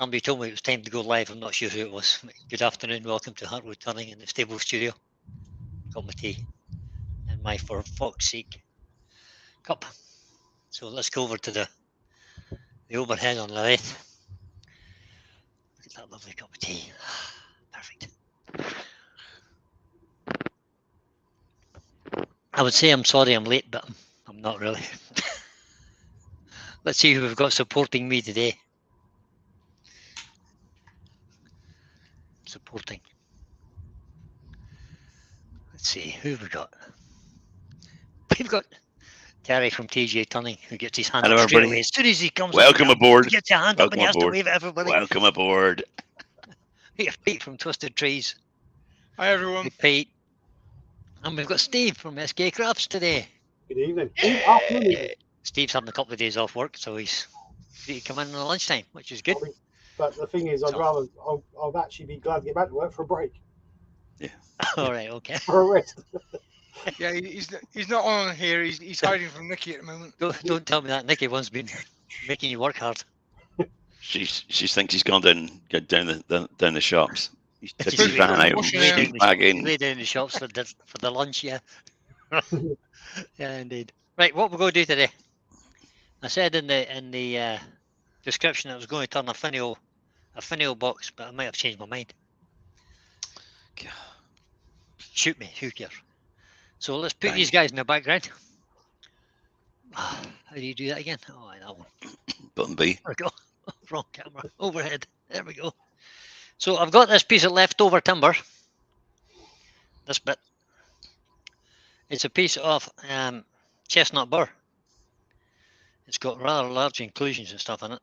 Somebody told me it was time to go live. I'm not sure who it was. Good afternoon. Welcome to Heartwood Turning in the stable studio. Got my tea and my, for fuck's sake, cup. So let's go over to the overhead on the right. Look at that lovely cup of tea. Perfect. I would say I'm sorry I'm late, but I'm not really. Let's see who we've got supporting me today. Supporting. Let's see who we've got. We've got Terry from TJ Turning, who gets his hand Hello, up straight everybody. away. As soon as he comes Welcome up, aboard. he gets your hand up and he has to aboard. wave at everybody. Welcome aboard. Peter Pete from Twisted Trees. Hi, everyone. Hey, Pete. And we've got Steve from SK Crafts today. Good evening. Steve's having a couple of days off work, so he's free to come in at lunchtime, which is good. But the thing is, I'd actually be glad to get back to work for a break. Yeah. All right, okay. For a rest. Yeah, he's not on here. He's hiding from Nikki at the moment. Don't tell me that. Nikki once been making you work hard. She thinks he's gone down the shops. He's took She's his van out. He's back in. Lay down the shops for the lunch, yeah. Yeah, indeed. Right, what we're going to do today? I said in the description I was going to turn a finial box, but I might have changed my mind. Shoot me, who cares? So let's put these guys in the background. How do you do that again? Oh, that one. Button B. There we go. Wrong camera. Overhead. There we go. So I've got this piece of leftover timber. This bit. It's a piece of chestnut burr. It's got rather large inclusions and stuff in it.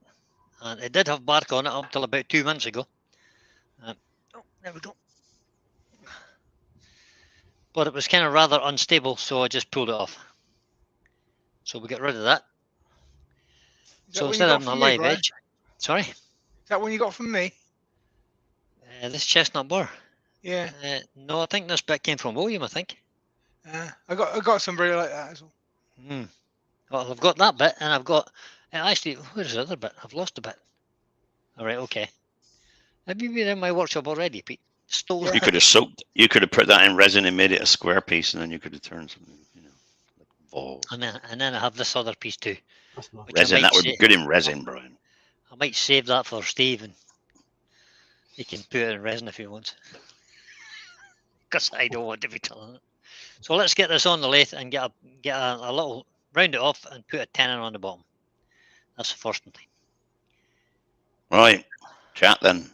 And it did have bark on it up till about 2 months ago. Oh, there we go. But it was kind of rather unstable, so I just pulled it off. So we get rid of that. So instead of a live edge. Sorry? Is that one you got from me? This chestnut burr. Yeah. No, I think this bit came from William, I think. I got somebody like that as well. Well, I've got that bit, and I've got... Actually, where's the other bit? I've lost a bit. All right, okay. Have you been in my workshop already, Pete? Yeah. You could have soaked. You could have put that in resin and made it a square piece, and then you could have turned something, like balls. And then I have this other piece too. Resin, that would be good in resin, Brian. I might save that for Steve, and he can put it in resin if he wants. Because I don't want to be telling it. So let's get this on the lathe and get a little, round it off and put a tenon on the bottom. That's the first one. Right, chat then.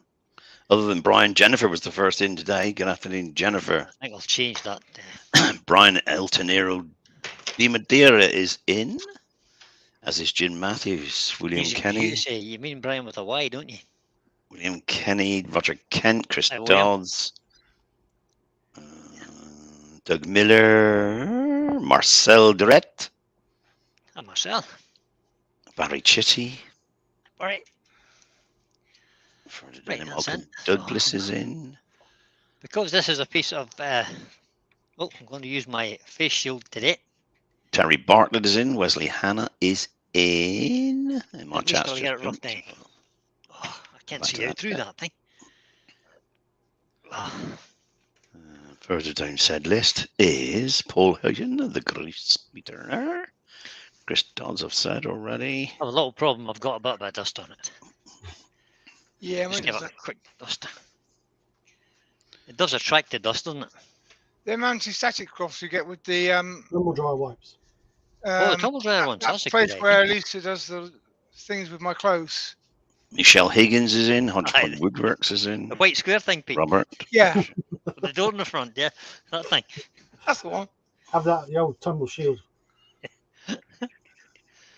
Other than Brian, Jennifer was the first in today. Good afternoon, Jennifer. I think I'll change that. Brian Eltonero de Madeira is in, as is Jim Matthews, William Kenny. You mean Brian with a Y, don't you? William Kenny, Roger Kent, Chris Dodds, Doug Miller, Marcel Durrett. Hi, Marcel. Barry Chitty. All right. Right, Malcolm Douglas is in. Because this is a piece of... I'm going to use my face shield today. Terry Bartlett is in. Wesley Hanna is in. And my chat's just get it rough down. Oh, I can't see out through that thing. Further down said list is Paul Huygen of the Grease Meter. Chris Dodds, I've said already. I have a little problem. I've got a bit of dust on it. Yeah, just give it a quick dust. It does attract the dust, doesn't it? Them anti-static cloths you get with the tumble dryer wipes. The tumble dryer ones. That's a place good where idea. Lisa does the things with my clothes. Michelle Higgins is in. Hodgepodge Woodworks is in. The white square thing, Pete. Robert. Yeah. With the door in the front, yeah. That thing. That's the one. Have that, the old tumble shield.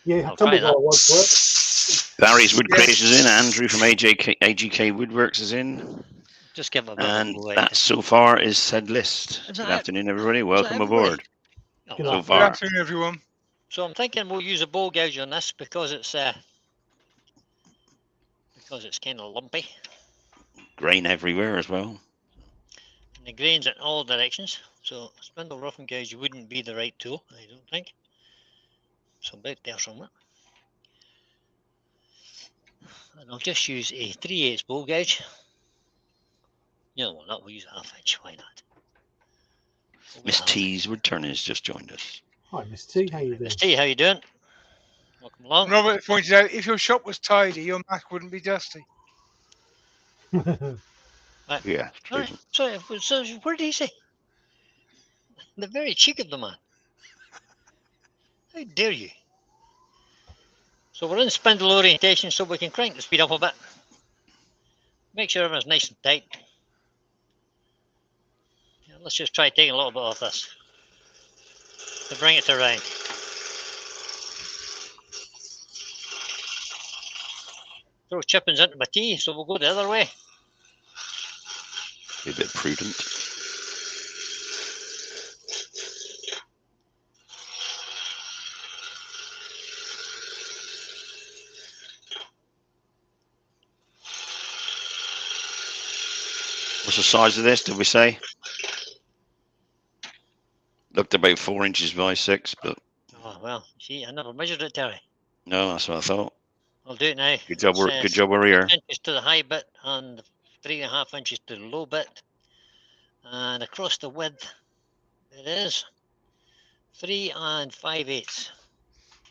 Yeah, I'll tumble try that. dryer wipes work. Barry's Wood Craze is in. Andrew from AGK Woodworks is in. Just give it a bit and of a that so far is said list. Good afternoon, everybody. Welcome aboard. So far. Good afternoon, everyone. So I'm thinking we'll use a bowl gouge on this because it's kind of lumpy. Grain everywhere as well. And the grain's in all directions. So spindle roughing gouge wouldn't be the right tool, I don't think. So about there somewhere. And I'll just use a 3/8 bowl gouge. You know what, not we'll use a 1/2 inch, why not? Miss T's return has just joined us. Hi, Miss T. How you doing? Miss T, how you doing? Welcome along. Robert pointed out if your shop was tidy, your Mac wouldn't be dusty. Yeah. Right. So where did he say? The very cheek of the man. How dare you? So we're in spindle orientation, so we can crank the speed up a bit. Make sure everything's nice and tight. Yeah, let's just try taking a little bit off this to bring it around. Throw chippings into my tea, so we'll go the other way. Be a bit prudent. What's the size of this, did we say? Looked about 4 inches by 6, but Oh, well, see, I never measured it, Terry. no, that's what I thought. I'll do it now. Good job, It's, good job, we're here. 6 inches to the high bit and 3.5 inches to the low bit. And across the width, it is 3 5/8.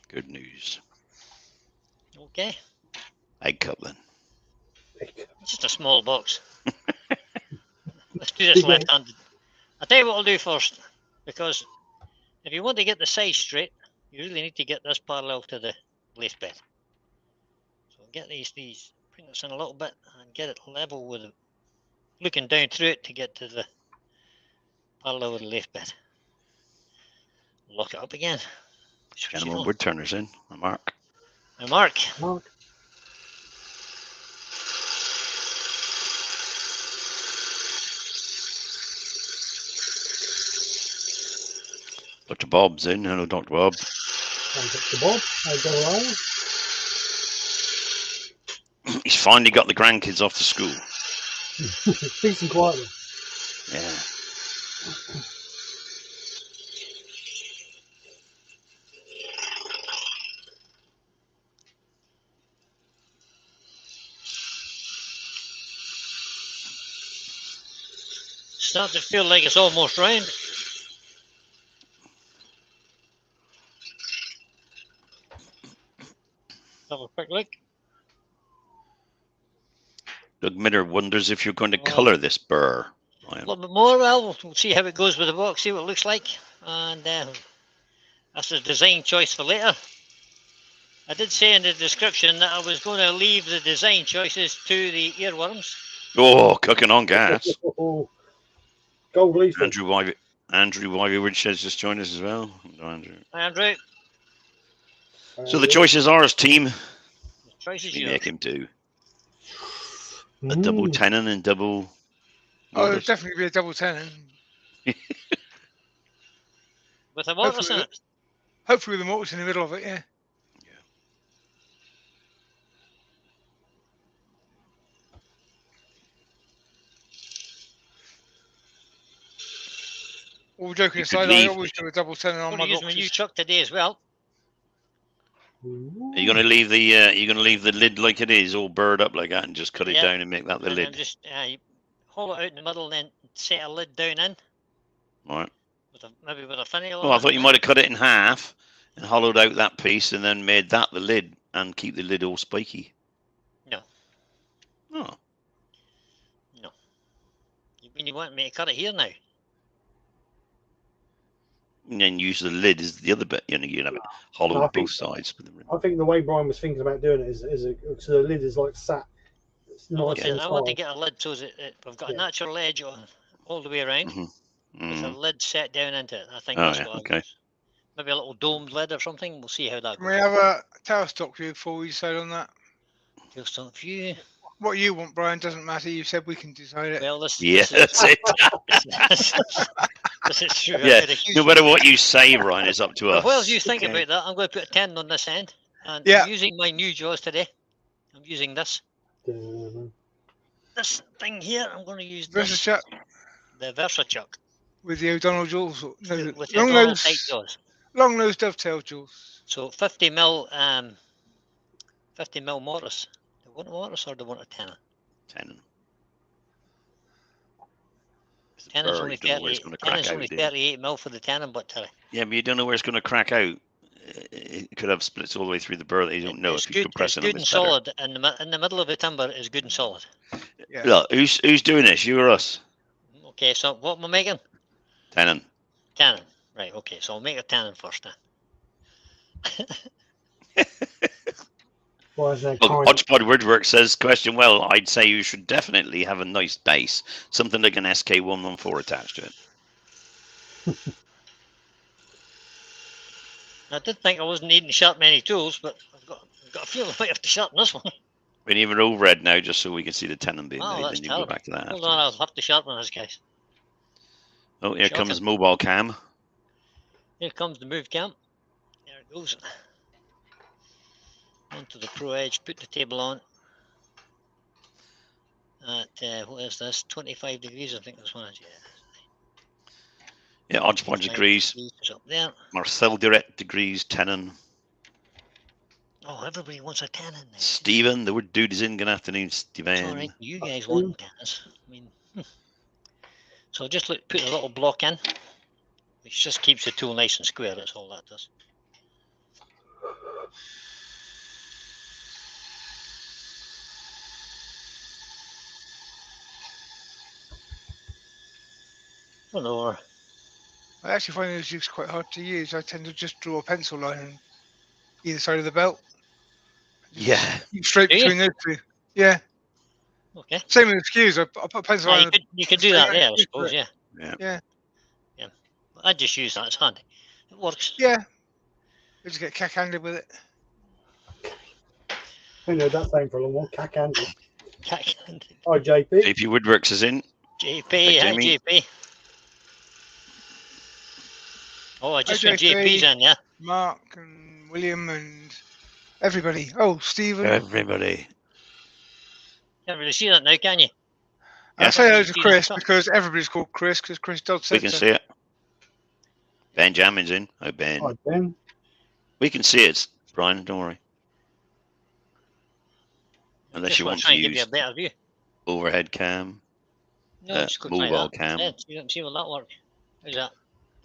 Good news. Okay, Egg cup then. just a small box. Let's do this left-handed. I'll tell you what I'll do first, because if you want to get the size straight, you really need to get this parallel to the lace bed. So get these, bring this in a little bit and get it level with it, looking down through it to get to the parallel with the lace bed. Lock it up again. Gentleman wood turners in. Mark. Now Mark. Mark. Dr. Bob's in. Hello, Dr. Bob. Hi, Dr. Bob. How are you? He's finally got the grandkids off to school. Peace and quiet. Yeah. Starting to feel like it's almost round. Have a quick look. Doug Mitter wonders if you're going to colour this burr. A little bit more. Well, we'll see how it goes with the box, see what it looks like. And that's a design choice for later. I did say in the description that I was going to leave the design choices to the earworms. Oh, cooking on gas. Gold leaf. Andrew Wivey Woodshed just joined us as well. Hello, Andrew. Hi, Andrew. So the choice is ours, team. The choice is We yours. make him do a double tenon and double. Oh, it'll definitely be a double tenon. With a mortise in it. Hopefully with the mortise in the middle of it, yeah. All joking aside, I always do a double tenon on I'm my going to use my new boxes. chuck today as well. Are you going to leave the lid like it is, all burred up like that, and just cut it down and make that the And lid? then just you hold it out in the middle and then set a lid down in. All right. Maybe with a finial. Well, I thought you might have cut it in half and hollowed out that piece and then made that the lid and keep the lid all spiky. No. Oh. No. You mean you want me to cut it here now? And then use the lid as the other bit. You have it hollowed both sides. I think the way Brian was thinking about doing it is so the lid is like sat. It's I nice and want to get a lid so that we've got a natural edge all the way around with a lid set down into it. I think that's what I want. Maybe a little domed lid or something. We'll see how that goes. Can we have a tailstock view before we decide on that? Tailstock view. What you want, Brian, doesn't matter. You said we can decide it. Well, that's it. This is true. Yeah, no matter what you say, Ryan, it's up to us. Well, as you think about that, I'm going to put a 10 on this end. And I'm using my new jaws today. I'm using this. This thing here, I'm going to use this. Chuck. The Versa Chuck. With the O'Donnell jaws. No, with the O'Donnell tight jaws. Long nose dovetail jaws. So 50 mil mortise that want a mortise or do I want a tenon? Tenon. It's a Tenon's burr, only you don't know where it's 38. going to crack Tenon's out. only do you? 38 mil for the tenon, but Yeah, but you don't know where it's going to crack out. It could have splits all the way through the burr that you don't know. it's If you good. compress It's it good them, and it's better. solid. In the middle of the timber is good and solid. Yeah. Look, who's doing this? You or us? Okay, so what am I making? Tenon. Tenon. Right. Okay, so I'll make a tenon first then. Why is there Look, kind Hodgepodge Woodwork says, question well, I'd say you should definitely have a nice base. Something like an SK114 attached to it. I did think I wasn't needing to sharpen any tools, but I've got a feeling I might have to sharpen this one. We need an overhead now just so we can see the tenon being Oh, made. that's Then you can go terrible. back to that Hold after. on, I'll have to sharpen this, guys. Oh, here comes Shocking. mobile cam. Here comes the move cam. There it goes. Onto the Pro Edge, put the table on. At, what is this? 25 degrees, I think this one is. Yeah, Hodgepodge 25 degrees. is up there. Marcel Direct degrees, tenon. Oh, everybody wants a tenon now. Stephen, the wood dude is in. Good afternoon, It's Stephen. all right. You guys want tenons. I mean, so just put a little block in, which just keeps the tool nice and square. That's all that does. Or I actually find those jigs quite hard to use. I tend to just draw a pencil line on either side of the belt. Just Yeah. keep straight Do you? between those two. Yeah. okay. Same with the skews. I put a pencil Ah, line. you could do that there, I suppose. Yeah. Yeah. I just use that. It's handy. It works. Yeah. I just get cack-handed with it. I know that saying for a long while. Cack-handed. JP, Oh, JP. JP Woodworks is in. hi Jamie. JP. Oh, I just Hi, went JP. JP's in, yeah. Mark and William and everybody. Oh, Stephen. Everybody. Can't really see that now, can you? I Yeah. say hello to See that Chris top? because everybody's called Chris because Chris Dodd We said can so. see it. Benjamin's in. Oh, Ben. Oh, Ben. We can see it, Brian. Don't worry. Unless Just you want try to and give you use a better view. overhead cam. No, just go try mobile that. cam. You don't see will that work. How's that?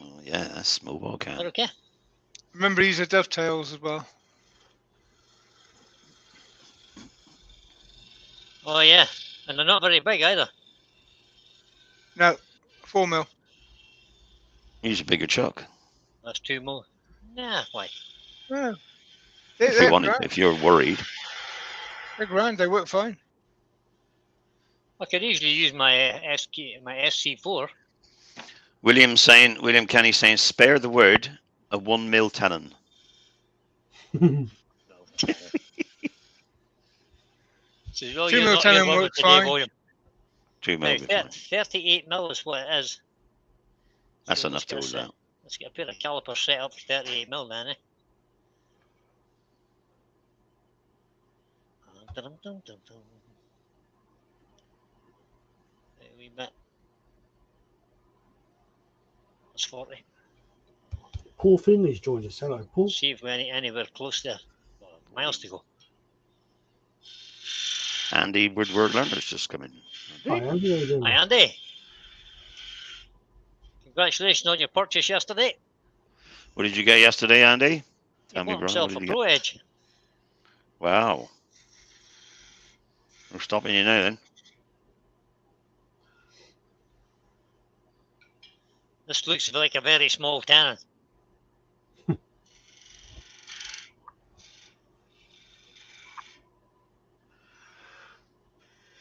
Oh, yeah, that's mobile Is that cam. okay? Remember, these are dovetails as well. Oh, yeah. And they're not very big either. No, 4 mil. Use a bigger chuck That's 2 more. Nah, why? Oh. if you They're want it. grand. If you're worried. They're grand. They work fine. I could easily use my SC4. William Kenny saying, spare the word, a 1 mil tenon. So, oh, 2 you're mil not your tenon woman works today, fine. William. 2 Now, mil. Before. 38 mil is what it is. That's So enough to hold that. Let's get a pair of calipers set up for 38 mil then, eh? Dun, dun, dun, dun. A wee bit. That's 40. Paul Finley's joined us. Hello, Paul. See if we're anywhere close there. Well, miles to go. Andy Woodward Learner's just come in. Hi, Andy. How you doing? Hi, Andy. Congratulations on your purchase yesterday. What did you get yesterday, Andy? Tell He me, bought bro. What himself did a you Pro get? Edge. Wow. We're stopping you now then. This looks like a very small cannon.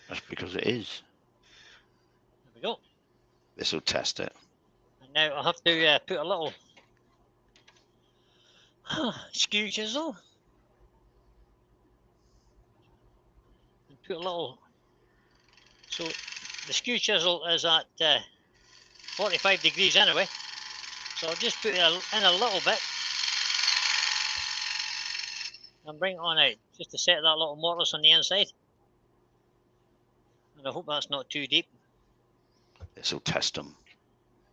That's because it is. There we go. This will test it. And now I'll have to put a little skew chisel. And put a little. So the skew chisel is at 45 degrees anyway. So I'll just put it in a little bit. And bring it on out. Just to set that little mortise on the inside. And I hope that's not too deep. This will test them.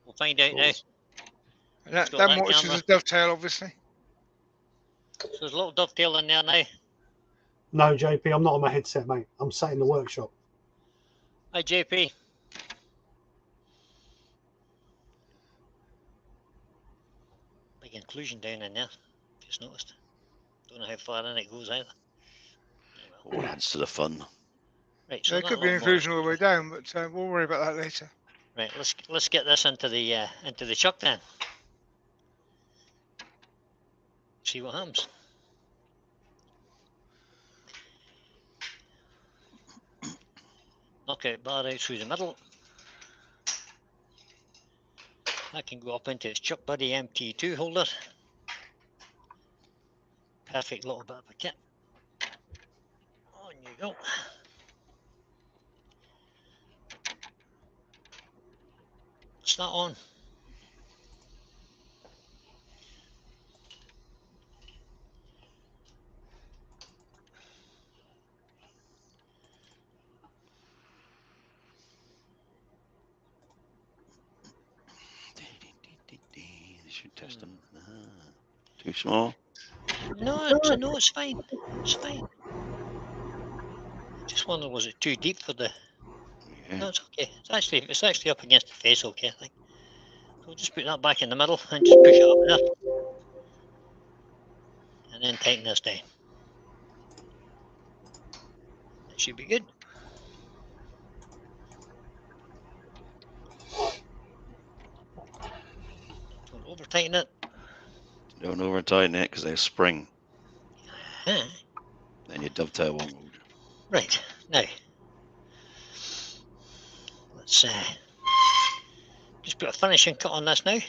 We'll find out now. And that got that mortise is camera. a dovetail, obviously. So there's a little dovetail in there now. No, JP, I'm not on my headset, mate. I'm sat in the workshop. Hi, JP. Big inclusion down in there. Just noticed. Don't know how far in it goes either. Oh, well. Oh, it adds to the fun. Right, so There that could be little inclusion all motor- the way down, but we'll worry about that later. Right, let's get this into the chuck then. See what happens. Knockout bar out through the middle. That can go up into its Chuck Buddy MT2 holder. Perfect little bit of a kit. On you go. What's that on? They should test them. Too small. No, it's fine. It's fine. I just wondered, was it too deep for the? Yeah. No, it's okay. It's actually up against the face, okay, I think. So we'll just put that back in the middle and just push it up there, and then tighten this down. That should be good. Don't over tighten it. Don't over tighten it because they spring. Huh. Then your dovetail won't hold. Right, now, let's just put a finishing cut on this now.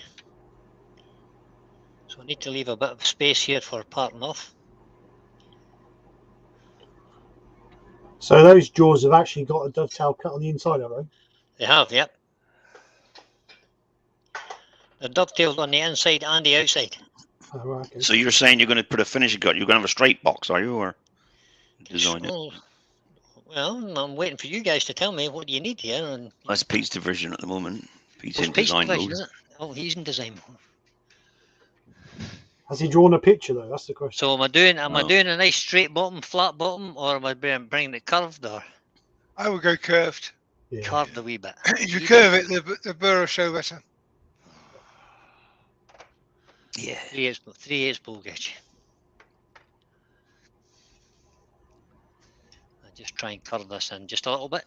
So I need to leave a bit of space here for parting off. So those jaws have actually got a dovetail cut on the inside, have they? They have, yep. They're dovetailed on the inside and the outside. Oh, right, okay. So you're saying you're going to put a finishing cut? You're going to have a straight box, are you, or design it? Oh, well, I'm waiting for you guys to tell me what you need here. And That's Pete's division at the moment. Pete's it's in Pete's design division, mode. isn't it? Oh, he's in design mode. Has he drawn a picture though? That's the question. So am I doing Oh. a nice straight bottom, flat bottom, or am I bringing it curved or I would go curved. Yeah. carved a wee bit? If you curve it, the burr will show better. Yeah. 3/8 bowl gauge. I just try and curve this in just a little bit.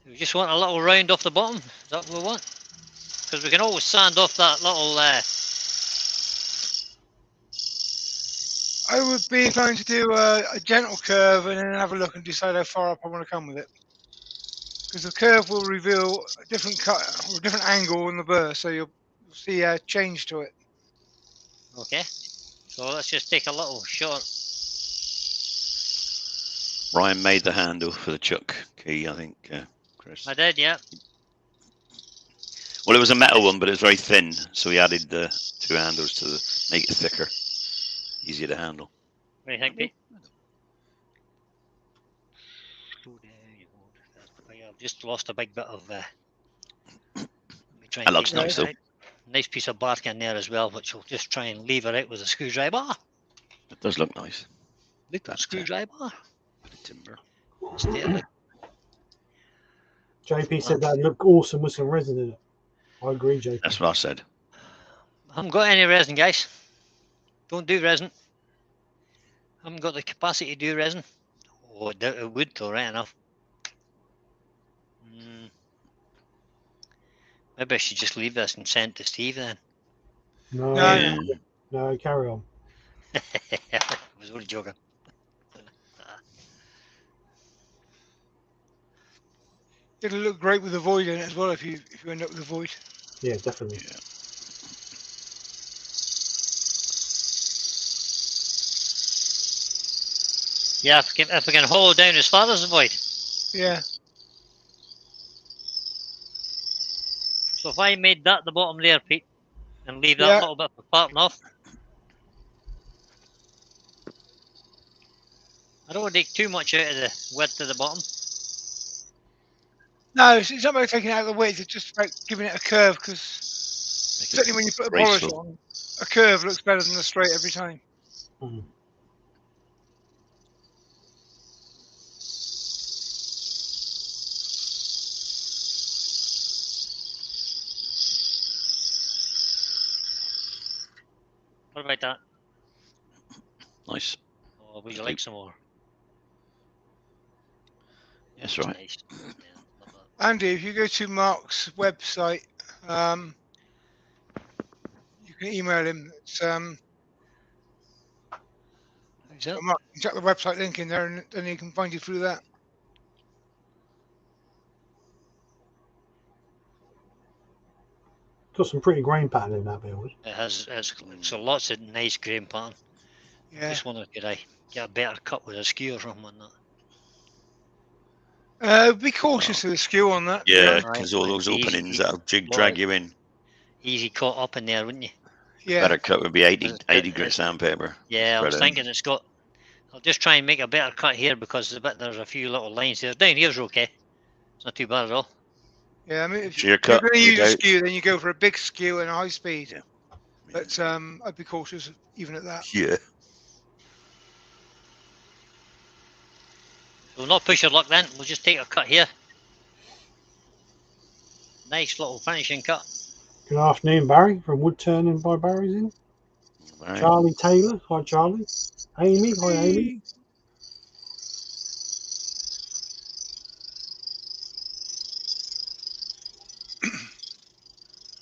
We just want a little round off the bottom. Is that what we want? Because we can always sand off that little. I would be inclined to do a gentle curve and then have a look and decide how far up I want to come with it. Because the curve will reveal a different cut or a different angle in the burr, so you'll see a change to it. Okay. So let's just take a little short. Brian made the handle for the chuck key, I think, Chris. I did, yeah. Well, it was a metal one, but it was very thin, so he added the two handles to make it thicker, easier to handle. What do you think, Pete? I've just lost a big bit of. Let me try and That looks take nice, that though. out. Nice piece of bark in there as well, which we'll just try and lever out with a screwdriver. It does look nice. Look at that Screwdriver. bit of timber. Stay JP said that'd look awesome with some resin in it. I agree, JP. That's what I said. I haven't got any resin, guys. Don't do resin. Haven't got the capacity to do resin. Oh, it would though, right enough. Maybe I should just leave this and send it to Steve then. No, No, no, carry on. I was only joking. it'll look great with the void in it as well if you end up with a void. Yeah, definitely. Yeah. Yeah, if we can hollow down as far as the void. Yeah. So if I made that the bottom there, Pete, and leave that Yeah. little bit for parting off. I don't want to take too much out of the width of the bottom. No, it's not about taking it out of the width, it's just about giving it a curve, because certainly when you put a polish graceful. on, a curve looks better than a straight every time. Mm. What about that? Nice. Or would you That'll like do. some more? Yes, That's right. nice. Yeah, love that. Andy, if you go to Mark's website, you can email him. It's How's that? Mark, you check the website link in there, and then he can find you through that. Got some pretty grain pattern in that build. It has so lots of nice grain pattern. Yeah. Just wonder could I get a better cut with a skew or something on that. Be cautious of the skew on that. to be Yeah, honest. because all Right, those easy- openings easy- that'll well, drag you in. Easy caught up in there, wouldn't you? Yeah. Better cut would be 80 It's- grit sandpaper. Yeah, I was Spread it. thinking it's got. I'll just try and make a better cut here because there's a few little lines there. Down here's okay. It's not too bad at all. Yeah, I mean, if Sheer you're cut, going to use a without- skew, then you go for a big skew and a high speed. Yeah. But I'd be cautious even at that. Yeah. We'll not push your luck then. We'll just take a cut here. Nice little finishing cut. Good afternoon, Barry from Woodturn and by Barry's in. Right. Charlie Taylor, hi Charlie. Amy, hi Amy.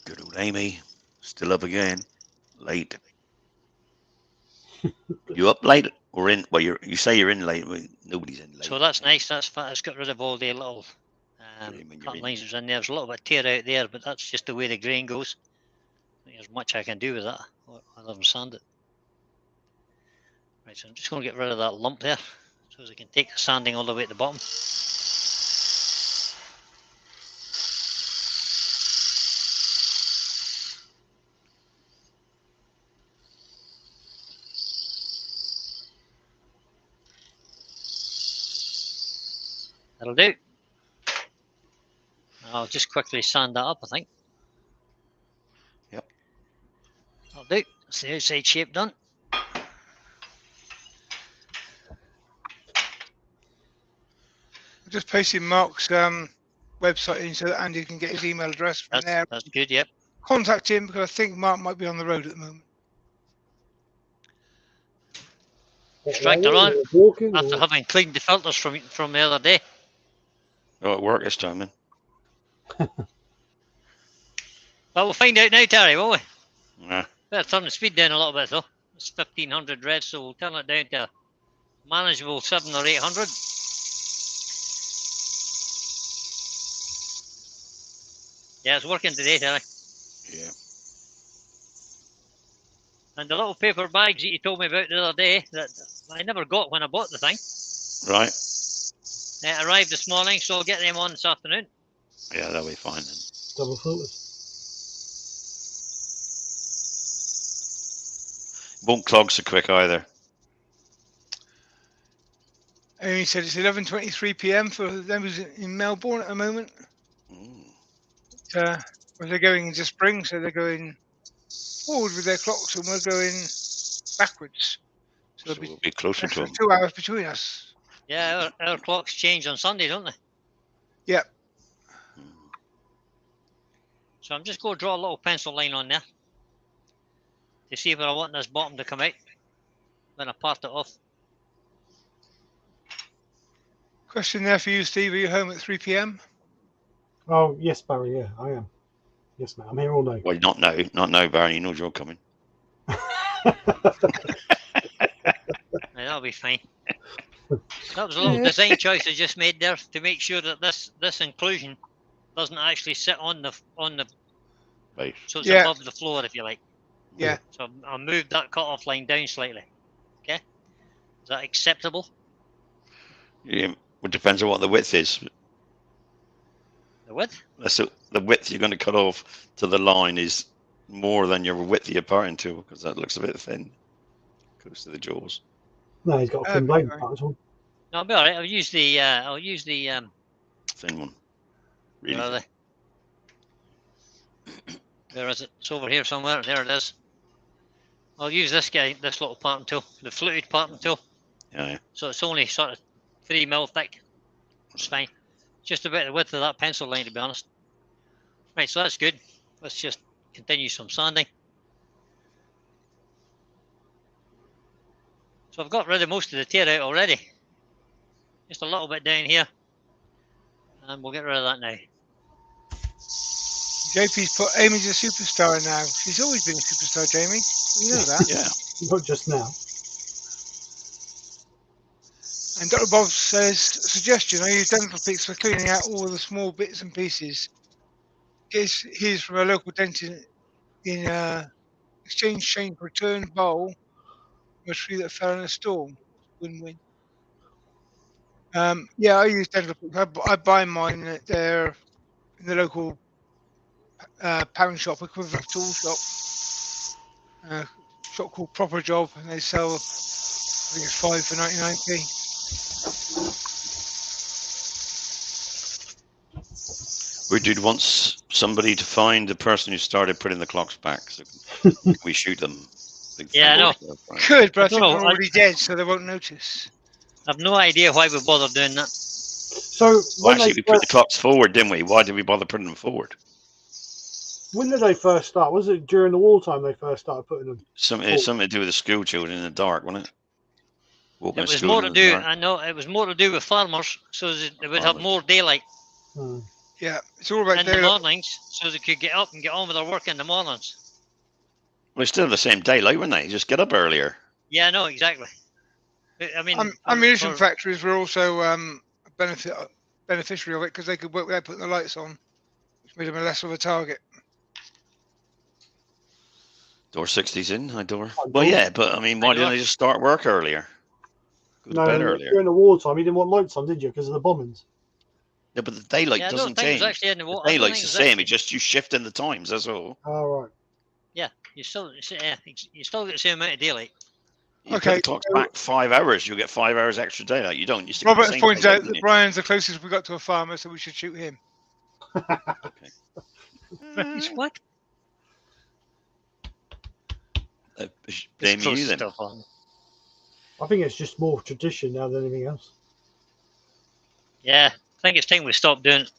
Good old Amy. Still up again. Late. You up late or in? Well, you say you're in late. Well, nobody's in late. So that's nice. That's got rid of all the little When you're cut in. lines that's in there. There's a little bit of tear out there, but that's just the way the grain goes. There's much I can do with that other than sand it. Right, so I'm just going to get rid of that lump there so as I can take the sanding all the way at the bottom. That'll do. I'll just quickly sand that up, I think. Yep. That'll do. That's the outside shape done. I'm just posting Mark's website in so that Andy can get his email address from there. That's good, yep. Contact him because I think Mark might be on the road at the moment. Extractor on. Walking, After or- having cleaned the filters from the other day. Oh, it worked this time then. Well, we'll find out now, Terry, won't we? Nah. Better turn the speed down a little bit, though. It's 1500 reds, so we'll turn it down to manageable 700 or 800. Yeah, it's working today, Terry. Yeah. And the little paper bags that you told me about the other day that I never got when I bought the thing. Right. It arrived this morning, so I'll get them on this afternoon. Yeah, that'll be fine then. double filters. Won't clog so quick either. Amy said it's 11:23 p.m. for them who's in Melbourne at the moment. Mm. Well, they're going into spring, so they're going forward with their clocks, and we're going backwards. So So there'll be we'll be closer to extra them. 2 hours between us. Yeah, our clocks change on Sunday, don't they? Yeah. So I'm just going to draw a little pencil line on there to see where I want this bottom to come out. Then I part it off. Question there for you, Steve. Are you home at 3 p.m.? Oh yes, Barry. Yeah, I am. Yes, mate. I'm here all day. Well, not now, Barry. You know you're coming. Yeah, that'll be fine. That was a little design choice I just made there to make sure that this inclusion doesn't actually sit on the Right. so it's Yeah. above the floor, if you like. Yeah. So I'll move that cut-off line down slightly. Okay, is that acceptable? Yeah. It depends on what the width is. The width? So the width you're going to cut off to the line is more than your width you're parting to, because that looks a bit thin. Close to the jaws. No, he's got a Okay, thin blade. right. That's all. No, I'll be all right. I'll use the Thin one. Really. where are they? Where is it? It's over here somewhere. There it is. I'll use this guy, this little parting tool, the fluted parting tool. Yeah. So it's only sort of 3 mil thick. It's fine. Just about the width of that pencil line, to be honest. Right, so that's good. Let's just continue some sanding. So I've got rid of most of the tear out already. Just a little bit down here. And we'll get rid of that now. JP's put Amy's a superstar now. She's always been a superstar, Jamie. You know that. Yeah. Not just now. And Dr. Bob says, suggestion, I use dental picks for cleaning out all the small bits and pieces. Here's from a local dentist in exchange for a returned bowl from a tree that fell in a storm. Win-win. Yeah, I use dental picks. I buy mine there in the local pound shop, equivalent tool shop. Shop called Proper Job, and they sell, I think it's 5 for 99p. We did want somebody to find the person who started putting the clocks back, so we shoot them. Yeah, I know. Good, but I I think don't know, they're already dead, so they won't notice. I've no idea why we bother doing that. So Well, when, actually, we put the clocks forward, didn't we? Why did we bother putting them forward? when did they first start? Was it during the wartime they first started putting them? Something to do with the school children in the dark, wasn't it? Walking It to was school more in to the do. dark. I know it was more to do with farmers, so that they would have Farmers. more daylight Hmm. Yeah, it's all about in the daylight. mornings, so they could get up and get on with their work in the mornings. Well, it's still the same daylight, weren't they? Just get up earlier. Yeah, no, exactly. I mean, Ammunition factories were also a beneficiary of it because they could work without putting the lights on, which made them less of a target. Door 60's in, I door. Hi, Well, door. yeah, but I mean, why didn't they just start work earlier? Go to bed No, earlier. during the wartime you didn't want lights on, did you? Because of the bombings. Yeah, but the daylight yeah, I doesn't don't think it change. was actually in the The water. daylight's the same. It's just you shifting the times. That's all. All right. Yeah, you still get the same amount of daylight. You Okay, put the clocks back 5 hours, you get 5 hours extra daylight. You don't. You stick Robert the same points daylight, out didn't that you? Brian's the closest we got to a farmer, so we should shoot him. What? Blame you then. Stuff on. I think it's just more tradition now than anything else. Yeah, I think it's time we stop doing it.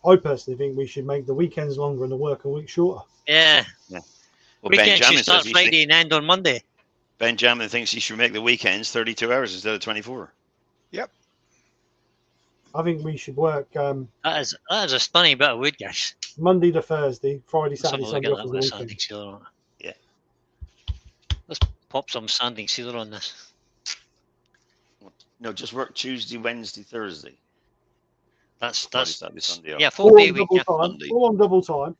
I personally think we should make the weekends longer and the working week shorter. Yeah. Well, Weekend should Benjamin start says Friday and end on Monday. Benjamin thinks he should make the weekends 32 hours instead of 24. I think we should work That is a stunning bit of wood, guys. Monday to Thursday, Friday, Let's have a Saturday, look Sunday at off that as with the a weekend. sanding sealer on it. Yeah. Let's pop some sanding sealer on this. No, just work Tuesday, Wednesday, Thursday. That's Friday, Saturday, Sunday off. yeah, All 4-day on week. double Yeah. time. Monday. All on double time.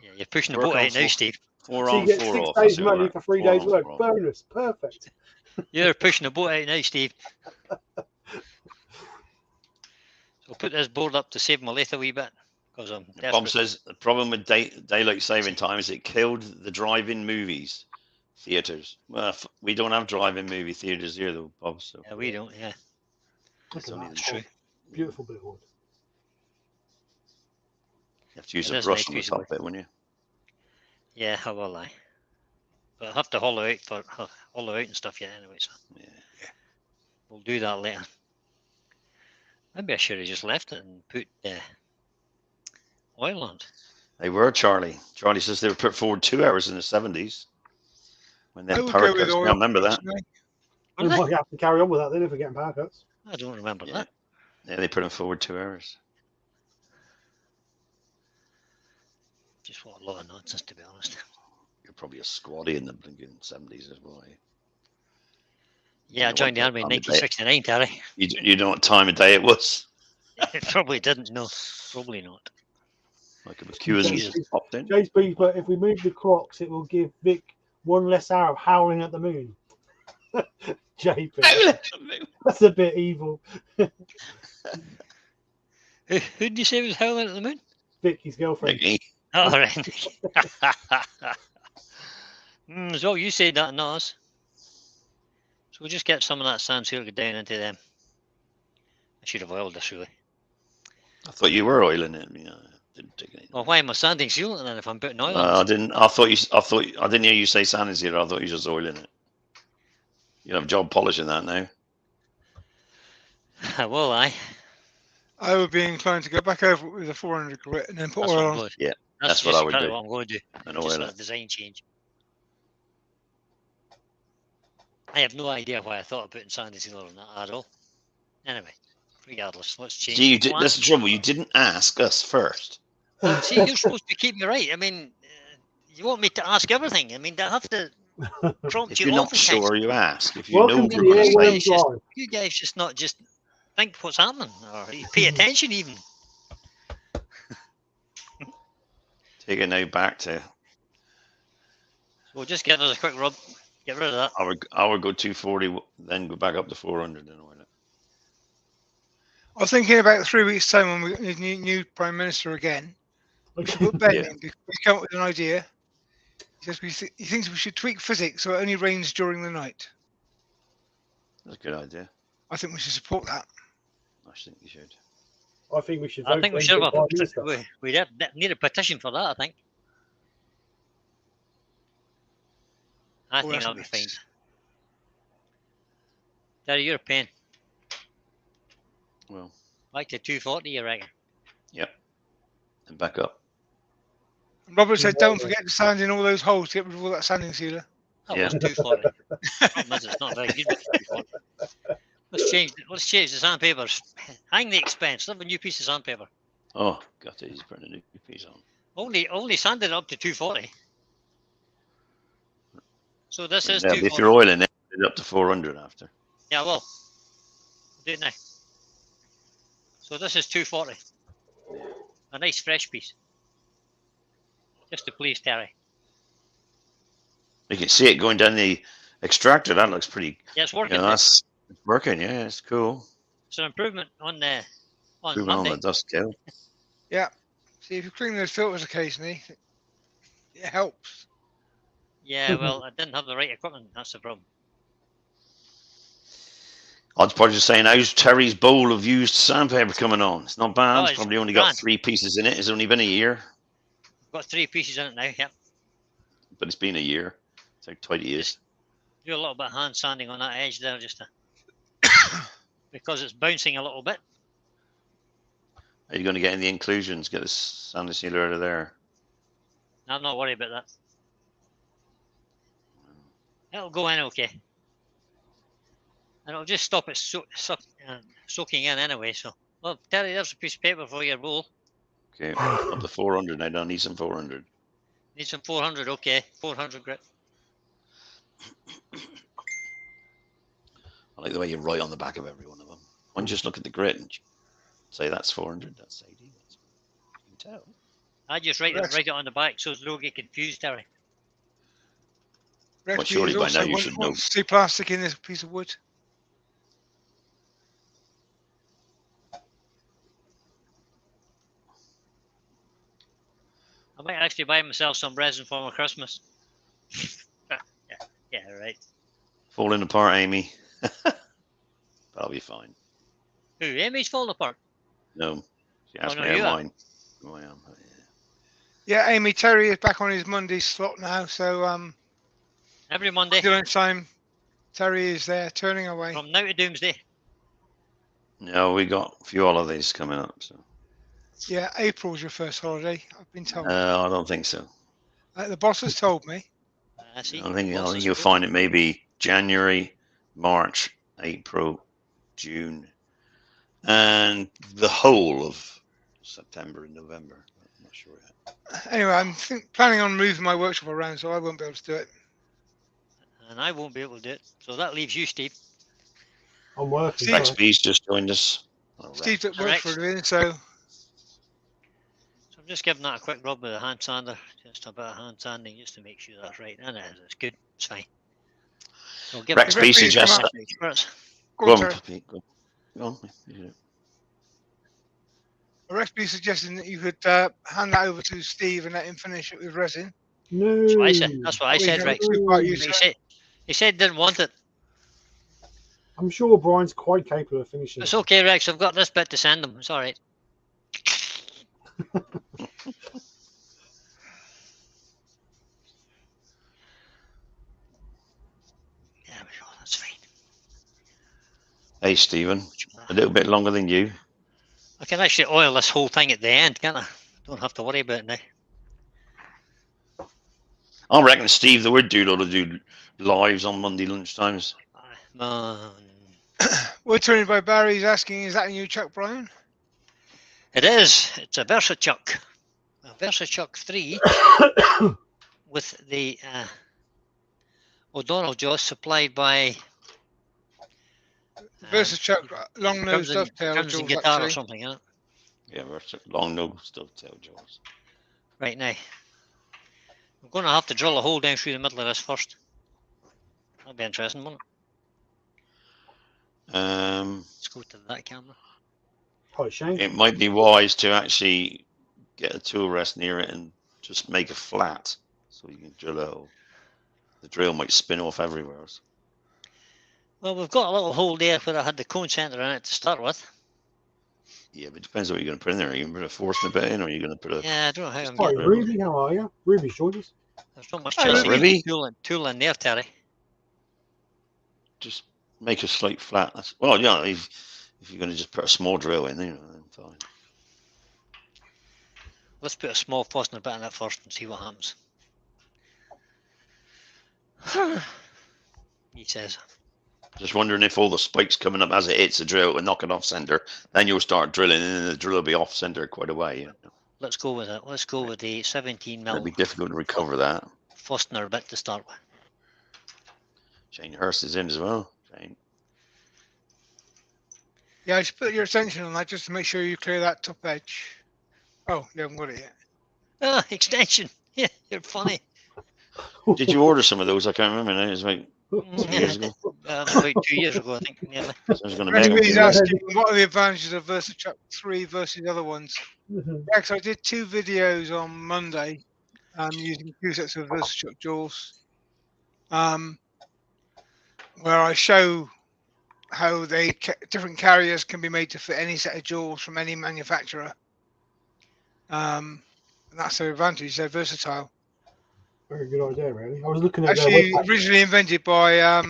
Yeah, you're pushing the Work boat on out now, four. Steve. 4 So you on, get 4 6 off. days That's it, money right. for 3 4 days on, work. 4 off. Bonus. Perfect. You're pushing the boat out now, Steve. So I'll put this board up to save my lathe a wee bit because I'm desperate. Bob says the problem with daylight saving time is it killed the drive-in movies theaters. Well, we don't have drive-in movie theaters here, though, Bob. So Yeah, we don't. Yeah, Look at only that. the true. Beautiful bit of wood. you have to use It a is a brush nice on the piece of top wood. bit, wouldn't you? Yeah, I will lie. But I'll have to hollow out and stuff yet anyway. So Yeah. we'll do that later. Maybe I should have just left it and put oil on it. They were, Charlie. Charlie says they were put forward 2 hours in the 70s when I then would power go with cuts. oil. Now, remember that? personally. Were We they? might have to carry on with that then if we're getting power cuts. I don't remember Yeah. that. Yeah, they put them forward 2 hours. Just what a lot of nonsense, to be honest. You're probably a squaddy in the blinking 70s as well. Yeah, I know joined the what army in time of day- 1969, Terry. You know what time of day it was? Probably didn't. No, probably not. Like a McEwen Jesus. popped in. JP, but if we move the clocks, it will give Vic one less hour of howling at the moon. JP, that's a bit evil. Who did you say was howling at the moon? Vic, his girlfriend. Mickey. Oh, right. So you said that, not us. So we'll just get some of that sand seal down into them. I should have oiled this really. I thought you were oiling it. Yeah, I didn't take anything. Well, why am I sanding sealing then if I'm putting oil on I didn't. I didn't hear you say sanding sealer. I thought you were just oiling it. You have a job polishing that now. it? Will I? I would be inclined to go back over it with a 400 grit and then put That's oil what I'm on. going. Yeah, That's that's what just I would exactly do. what I'm going to do. And Just oil a it. design change. I have no idea why I thought of putting sanding sealer on that at all. Anyway, regardless, let's change See, the plan. that's the trouble. You didn't ask us first. Well, see, you're supposed to keep me right. I mean, you want me to ask everything. I mean, I have to prompt If you you're all not the time. sure, you ask. If you Welcome know to what the you're going to Earworms say, Live. You guys just not just think what's happening or pay attention even. take it now back to So just give us a quick rub. Get rid of that. I would go 240, then go back up to 400. Then oil it. I was thinking about 3 weeks' time when we need new Prime Minister again. We should put Ben Yeah. in because we come up with an idea. He says he thinks we should tweak physics so it only rains during the night. That's a good idea. I think we should support that. I think you should. I think we should I vote think we for should him have to a, Prime Minister. we need a petition for that. I think. I Oh, think that's that'll be fine. nice. Terry, you're a pain. Well, Back to 240, you reckon? yep. And back up. And Robert said, don't forget to sand in all those holes to get rid of all that sanding sealer. That Yeah. was 240. Problem is, it's not very good. With 240. Let's change the sandpapers. Hang the expense. Have a new piece of sandpaper. Oh, got it. He's putting a new piece on. Only sanded up to 240. So this is Yeah, but 240. if you're oiling it, it's up to 400 after. Yeah, well, do it now. So this is 240. A nice fresh piece. Just to please Terry. You can see it going down the extractor. That looks pretty. Yeah, it's working. That's it's working. Yeah, it's cool. It's an improvement on the Moving on Monday. the dust scale. Yeah. See, if you clean those filters occasionally, it helps. Yeah, well, I didn't have the right equipment. That's the problem. Odds probably just saying, how's Terry's bowl of used sandpaper coming on? It's not bad. Oh, It's it's probably only grand. got 3 pieces in it. It's only been a year, Got 3 pieces in it now. Yep. but it's been a year. That's how tight it is. Do a little bit of hand sanding on that edge there, just to because it's bouncing a little bit. Are you going to get in the inclusions? Get the sanding sealer out of there. I'm not worried about that. It'll go in okay. And it'll just stop it soaking in anyway. So, well, Terry, there's a piece of paper for your bowl. Okay, up to 400 now. Don't need some 400. Need some 400, okay. 400 grit. I like the way you write on the back of every one of them. Why don't you just look at the grit and say that's 400, that's 80. You can tell. I just write it on the back so don't get confused, Terry. Well, surely by now you should know. See plastic in this piece of wood. I might actually buy myself some resin for my Christmas. yeah, right. Falling apart, Amy. That'll be fine. Who? Amy's falling apart. No, she asked no, me you how are. mine. Oh, I am. Yeah, Amy, Terry is back on his Monday slot now. So Every Monday lunchtime, Terry is there turning away. from now to doomsday. No, we got a few holidays coming up. So Yeah, April's your first holiday, I've been told. I don't think so. The boss has told me. I see. I think Lots of you'll sport. find it maybe January, March, April, June, and the whole of September and November. I'm not sure yet. Anyway, I'm planning on moving my workshop around, so I won't be able to do it. And I won't be able to do it. So that leaves you, Steve. I'm working. See- Rex B's just joined us. Oh, Rex. Steve's at work Rex. for a living, so So I'm just giving that a quick rub with a hand sander. Just a bit of hand sanding just to make sure that's right. And it's good. It's fine. So give Rex it B Rex B's come suggests. up. Right. go Go on, on, Terry. puppy. Go on. Yeah. Rex B suggesting that you could hand that over to Steve and let him finish it with resin. No. That's what I said. That's what I We said, can- Rex. we quite use He it. said didn't want it. I'm sure Brian's quite capable of finishing. It's okay, Rex. I've got this bit to send him. It's all right. Yeah, that's fine. Hey, Stephen. A little bit longer than you. I can actually oil this whole thing at the end, can't I? Don't have to worry about it now. I reckon Steve the Wood Dude ought to do lives on Monday lunchtimes. We're turning by Barry's asking, is that a new Chuck, Brian? It is. It's a VersaChuck. A VersaChuck 3 with the O'Donnell jaws supplied by Versus Chuck, long-nosed dovetail Crimson jaws, Guitar or actually. something, isn't it? Yeah, long nose dovetail jaws. Right now. I'm going to have to drill a hole down through the middle of this first. That'll be interesting, won't it? Let's go to that camera. Oh, shame. It might be wise to actually get a tool rest near it and just make it flat so you can drill a hole. The drill might spin off everywhere else. Well, we've got a little hole there where I had the cone centre in it to start with. Yeah, but it depends what you're going to put in there. Are you going to put a force bit in, or are you going to put a... Yeah, I don't know how I'm Hi, getting it. Ruby, how are you? Ruby's joined us. There's not much Hi, chance of Ruby. getting tool in there, Terry. Just make a slight flat. Well, yeah, if you're going to just put a small drill in, then fine. Let's put a small Fosner bit in it first and see what happens. He says. Just wondering if all the spikes coming up as it hits the drill will knock it off center. Then you'll start drilling, and then the drill will be off center quite a way. Yeah. Let's go with it. Let's go with the 17 It'll mil be difficult to recover that. Fosner bit to start with. Shane Hurst is in as well. Shane. Yeah, just put your attention on that just to make sure you clear that top edge. Oh, you haven't got it yet. Ah, extension. Yeah, you're funny. Did you order some of those? I can't remember now. It was like 2 years ago. About 2 years ago, I think. Nearly. I was going to make Anybody's them. asking, what are the advantages of VersaChuck 3 versus the other ones? Mhm. Yeah, 'cause I did 2 videos on Monday using 2 sets of VersaChuck jaws, where I show how different carriers can be made to fit any set of jaws from any manufacturer. And that's their advantage, they're versatile. Very good idea, really. I was looking at Actually, their webpage. originally invented by a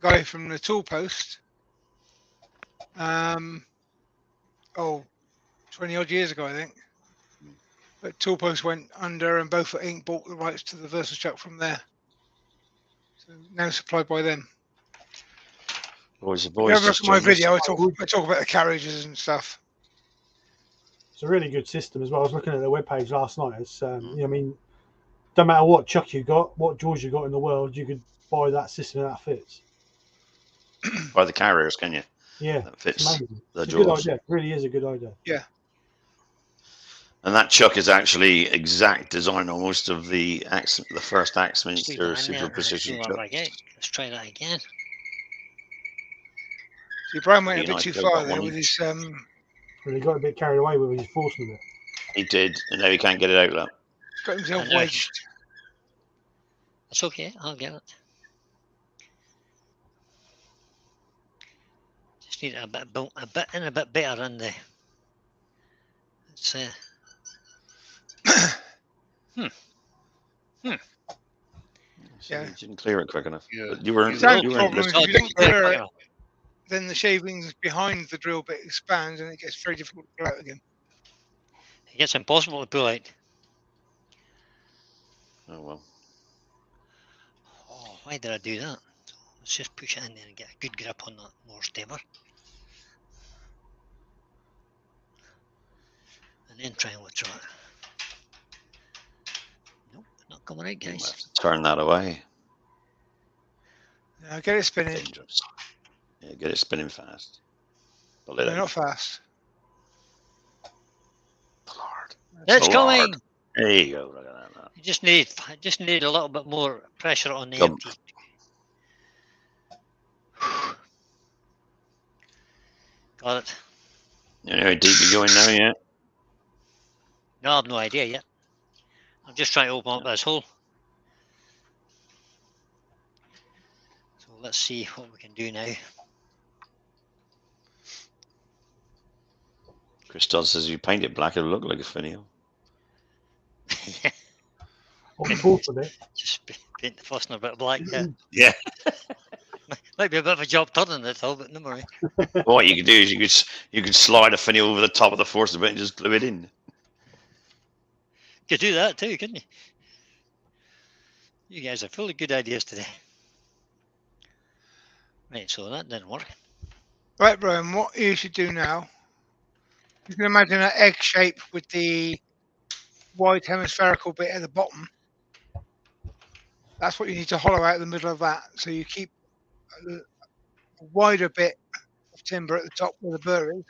guy from the Tool Post. 20 odd years ago, I think. But Tool Post went under, and Beaufort Inc. bought the rights to the VersaChuck from there. So now supplied by them. Boys, the If boys. you ever look just at my joined us. video, I talk about the carriages and stuff. It's a really good system as well. I was looking at their webpage last night. It's, I mean, no matter what chuck you got, what jaws you got in the world, you could buy that system and that fits. By the carriers, can you? Yeah, That it's fits amazing. the It's a good jaws. idea. It really is a good idea. Yeah. And that chuck is actually exact design almost of the first Let's leave Axminster that in there super and let's see precision what chuck. I get. Let's try that again. See, Brian went a Pretty bit nice too build, far that there one with each. his Really got a bit carried away with his force with it. He did, and now he can't get it out. Look. got himself I know. wedged. That's okay, I'll get it. Just need a bit better in the. It's So Yeah. you didn't clear it quick enough. Yeah. But you weren't. Sound You problem weren't is listening. if you don't clear it, then the shavings behind the drill bit expands, and it gets very difficult to pull out again. It gets impossible to pull out. Oh well. Oh, why did I do that? Let's just push it in there and get a good grip on that Morse taper. And then try and withdraw it. Nope, not coming out, You might guys. have to turn that away. Now get it spinning. Dangerous. Yeah, get it spinning fast. Pull No, it out. not fast. Hard. It's So coming! hard. There you go. Look at that. You just need a little bit more pressure on the Come. empty. Got it. You know how deep you're going now, yeah? No, I have no idea yet. I'm just trying to open up this hole. So let's see what we can do now. Chris Dodd says if you paint it black, it'll look like a finial. On the force with it. Just paint the Fosner a bit black. Yeah. Yeah. Might be a bit of a job turning it all, but no worry. What you could do is you could slide a finial over the top of the force a bit and just glue it in. You could do that too, couldn't you? You guys are full of good ideas today. Right, so that didn't work. Right, Brian, what you should do now, you can imagine an egg shape with the wide hemispherical bit at the bottom. That's what you need to hollow out the middle of that. So you keep a wider bit of timber at the top where the burr is,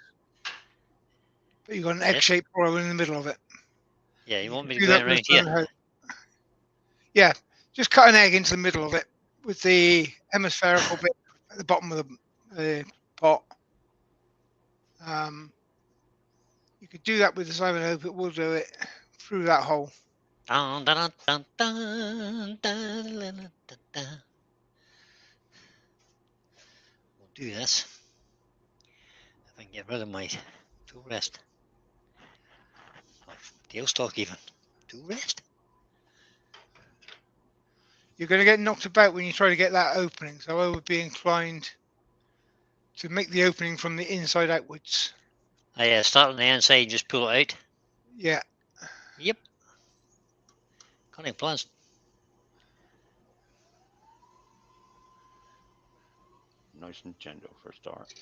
but you've got an egg Yes. shaped hollow in the middle of it. Yeah, you want me to Do go that in with a around here? stone hoe. Yeah, just cut an egg into the middle of it with the hemispherical bit at the bottom of the pot. You could do that with the Simon hoe, but we'll do it through that hole. Dun, dun, dun, dun, dun, dun, dun, dun, dun. We'll do this. If I can get rid of my tool rest. Or tailstock even. Tool rest? You're going to get knocked about when you try to get that opening, so I would be inclined to make the opening from the inside outwards. I start on the inside and just pull it out. Yeah. Yep. Cunning plans. Nice and gentle for a start.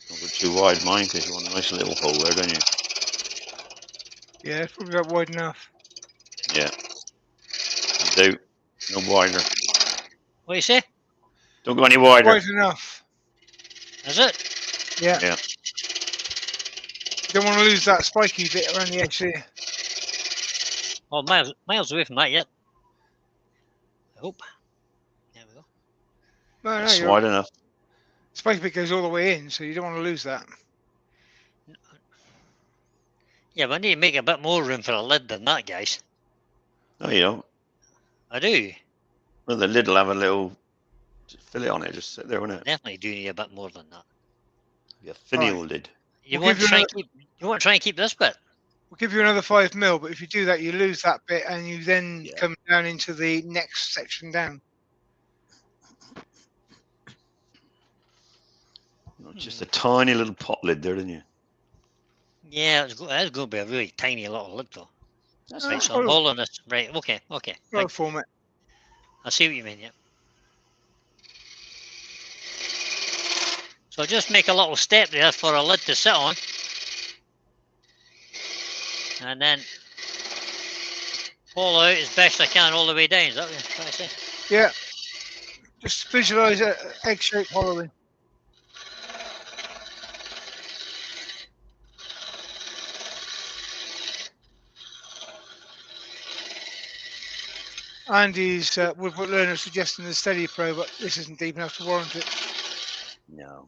Don't go too wide, mine, because you want a nice little hole there, don't you? Yeah, it's probably about wide enough. Yeah. Do. No wider. What do you say? Don't go any wider. Wide enough. Is it? Yeah. Yeah. You don't want to lose that spiky bit around the edge there. Oh, miles away from that yet. I hope. There we go. No, It's your wide enough. spiky bit goes all the way in, so you don't want to lose that. Yeah, but I need to make a bit more room for a lid than that, guys. No, you don't. I do. Well, the lid will have a little fillet on it. Just sit there, won't it? Definitely do need a bit more than that. Be a finial lid. You We'll want give to you try and keep. You want to try and keep this bit. We'll give you another 5 mil, but if you do that, you lose that bit, and you then Yeah. come down into the next section down. Just a tiny little pot lid there, didn't you? Yeah, it's going to be a really tiny little lid though. That's Right, fine. so I'm holding this. Right, okay. Right format. I see what you mean, yeah. So just make a little step there for a lid to sit on. And then pull out as best I can all the way down. Is that what you're trying to say? Yeah. Just visualize an egg-shaped hollowing. Andy's Woodward Learner suggesting the Steady Pro, but this isn't deep enough to warrant it. No.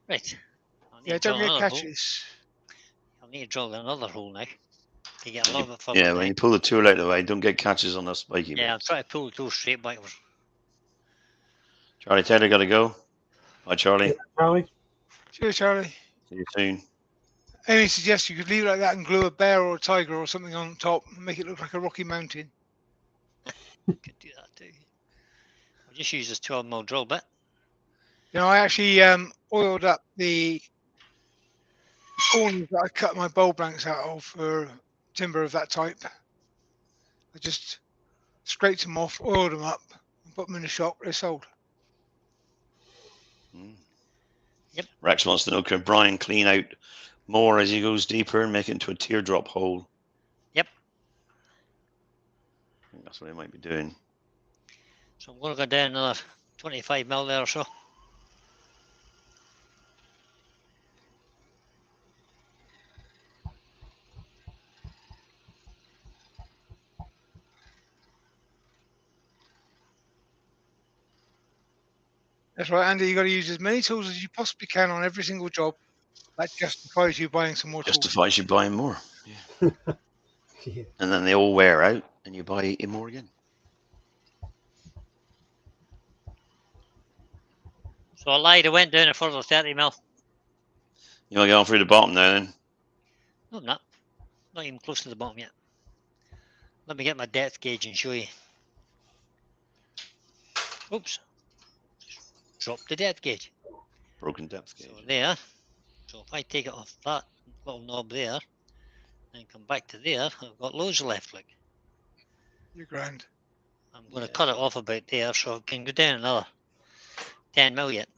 Right. Yeah, don't get catches. I'll need to drill another hole now to get a When little bit further Yeah, down. when you pull the tool out of the way, don't get catches on the spiky Yeah, I'm bits. trying to pull the tool straight backwards. Charlie Taylor got to go. Bye, Charlie. Yeah, Charlie. Cheers, Charlie. See you soon. Amy suggests you could leave it like that and glue a bear or a tiger or something on top and make it look like a rocky mountain. Could do that too. I'll just use this 12mm drill bit. You know, I actually oiled up the corners that I cut my bowl blanks out of for timber of that type. I just scraped them off, oiled them up, and put them in the shop. They're sold. Yep. Rex wants to know, can Brian clean out more as he goes deeper and make it into a teardrop hole? Yep. I think that's what he might be doing. So I'm going to go down another 25mm there or so. That's right, Andy. You got to use as many tools as you possibly can on every single job. That justifies you buying some more tools. Justifies you buying more. Yeah. Yeah. And then they all wear out, and you buy 80 more again. So I lied. I went down a further 30 mil. You want to go through the bottom now, then? No, I'm not. Not even close to the bottom yet. Let me get my depth gauge and show you. Oops. Drop the depth gauge. Broken depth gauge. So there. So if I take it off that little knob there, and come back to there, I've got loads left. Look. You're grand. I'm going to cut it off about there, so I can go down another 10 mil yet.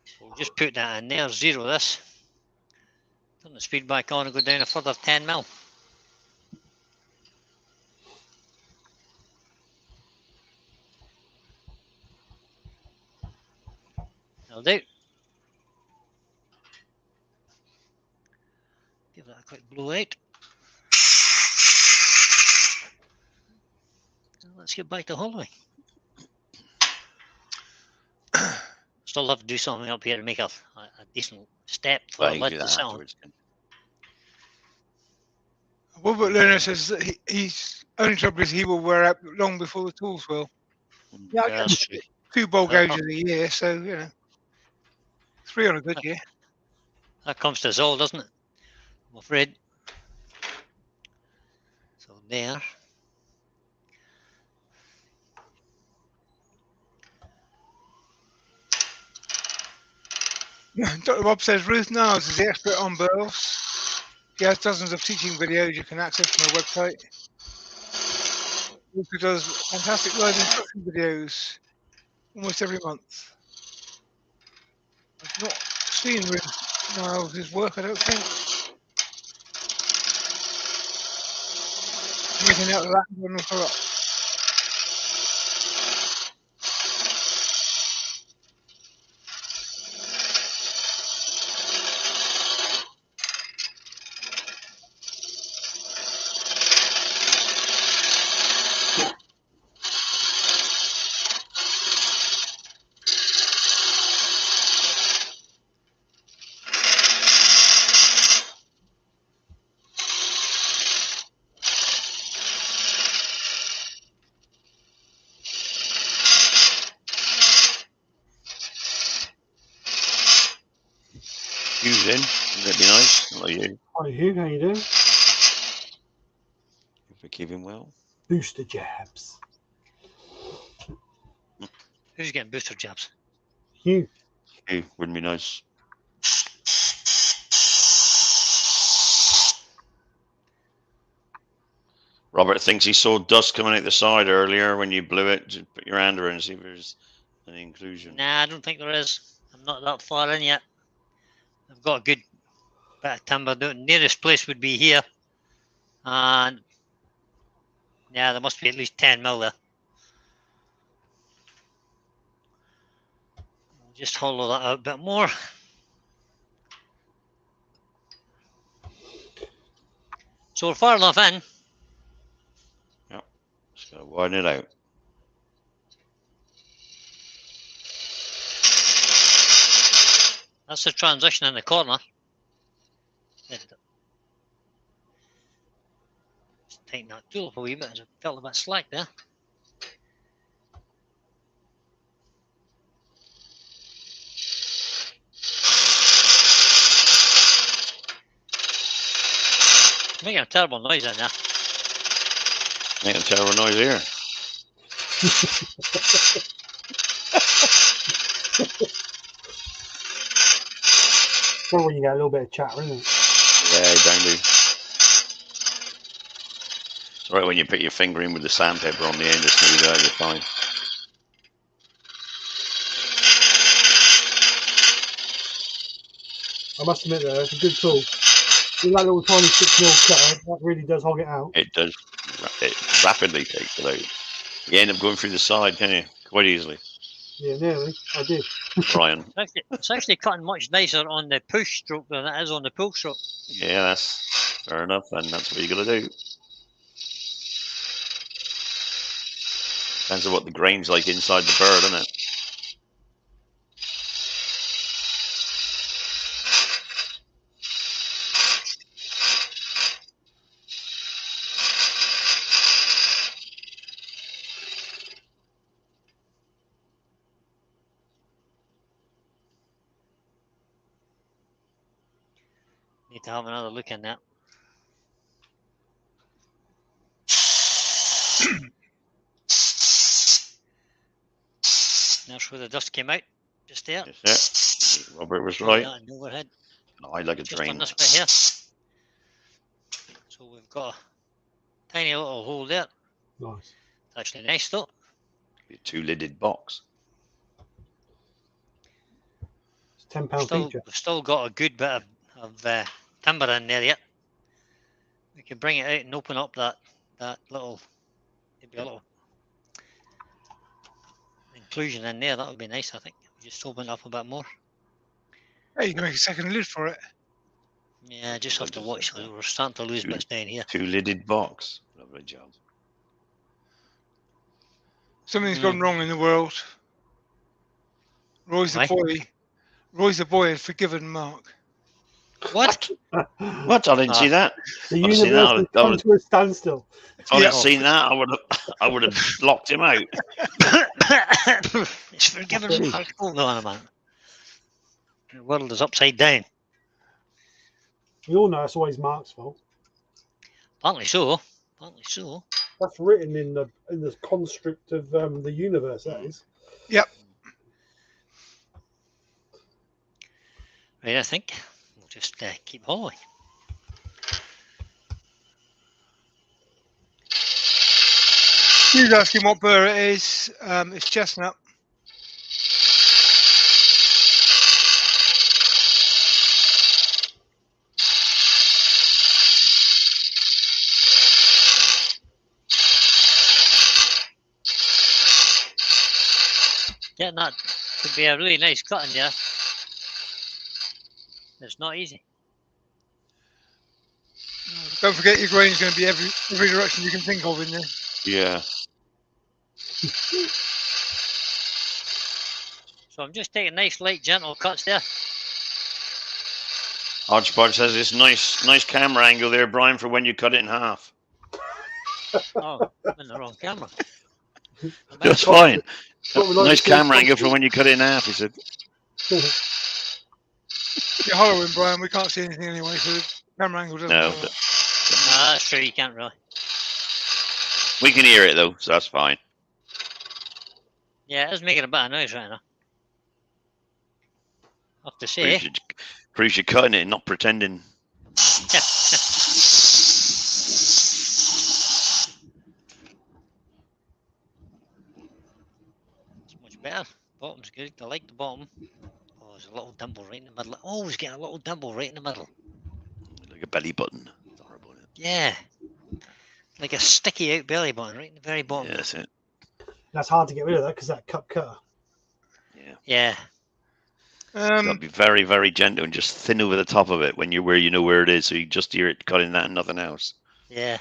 So we'll just put that in there, zero this. Turn the speed back on and go down a further 10 mil. That'll do. Give that a quick blow out. Now let's get back to hollowing. Still have to do something up here to make a decent step for Well, the you lid can do to that sit on. afterwards. Woodart Learner says that he's only trouble is he will wear out long before the tools will. Yeah, I Yeah, guess that's true. 2 bowl gauges a year, so you know, 3 on a good year. That comes to us all, doesn't it? I'm afraid. So there. Dr. Bob says Ruth Niles is the expert on burls. She has dozens of teaching videos you can access from her website. Ruth does fantastic live instruction videos almost every month. I've not seen Ruth Niles' work, I don't think. Making out that one with her up. Hugh's in. That'd be nice. Hello, you. Hi Hugh, how you doing? If we keep him well. Booster jabs. Who's getting booster jabs? Hugh. Hugh, wouldn't be nice. Robert thinks he saw dust coming out the side earlier when you blew it. Just put your hand around and see if there's any inclusion. Nah, I don't think there is. I'm not that far in yet. I've got a good bit of timber. The nearest place would be here. And yeah, there must be at least 10 mil there. I'll just hollow that out a bit more. So we're far enough in. Just gotta widen it out. That's the transition in the corner. Just tighten that tool up a wee bit, as it felt a bit slack there. Making a terrible noise in there. Making a terrible noise here. Well, when you get a little bit of chatter, isn't it? Yeah, dandy. It's right when you put your finger in with the sandpaper on the end to smooth it out, you're fine. I must admit though, it's a good tool. With that little tiny 6mm cutter, that really does hog it out. It does. It rapidly takes it out. You end up going through the side, can you? Quite easily. Yeah, nearly. I did. Brian. It's actually cutting much nicer on the push stroke than it is on the pull stroke. Yeah, that's fair enough, and that's what you got to do. Depends on what the grain's like inside the bird, isn't it? to have another look in that. That's where the dust came out, just there. Yes, sir. Robert was See right. that in the overhead, No, I like a just on drain. this bit here. So we've got a tiny little hole there. Nice. It's actually nice though. Be a two-lidded box. It's £10 feature. We've still got a good bit of timber in there yet. We can bring it out and open up that little, maybe a little inclusion in there. That would be nice, I think. Just open it up a bit more. Hey, you can make a second lid for it. Yeah, just have to watch. We're starting to lose bits down here. Two-lidded box. Lovely job. Something's gone wrong in the world. Roy's Why? the boy. Roy's the boy had forgiven Mark. What? What? I didn't see that. The I've seen universe that. has I come would- to a standstill. If I'd Yeah. seen that, I would have locked him out. It's forgiven Mark. Hold on a minute. The world is upside down. We all know it's always Mark's fault. Apparently so. Apparently so. That's written in the construct of the universe. That is. Right, I think we'll just keep hollowing. He's asking what burr it is. It's chestnut. Getting that could be a really nice cut in there. It's not easy. Don't forget your grain's going to be every direction you can think of in there. Yeah. So I'm just taking nice, light, gentle cuts there. Hodgepodge says it's nice camera angle there, Brian, for when you cut it in half. Oh, I'm in the wrong camera. That's fine. what we like Nice to see camera is angle for when you cut it in half, he said. You're hollowing, Brian. We can't see anything anyway, so the camera angle doesn't No, matter. No, that's true. You can't really. we can hear it though, so that's fine. Yeah, it's making a bit of noise right now. I have to say. Proves you're cutting it and not pretending. It's much better. Bottom's good. I like the bottom. Oh, there's a little dimple right in the middle. Always get a little dimple right in the middle. Like a belly button. It's horrible, isn't it? Yeah. Like a sticky out belly button right in the very bottom. Yeah, that's it. That's hard to get rid of that because that cup cutter. Yeah. Yeah. Got to be very, very gentle and just thin over the top of it when you're where you know where it is, so you just hear it cutting that and nothing else. Yeah.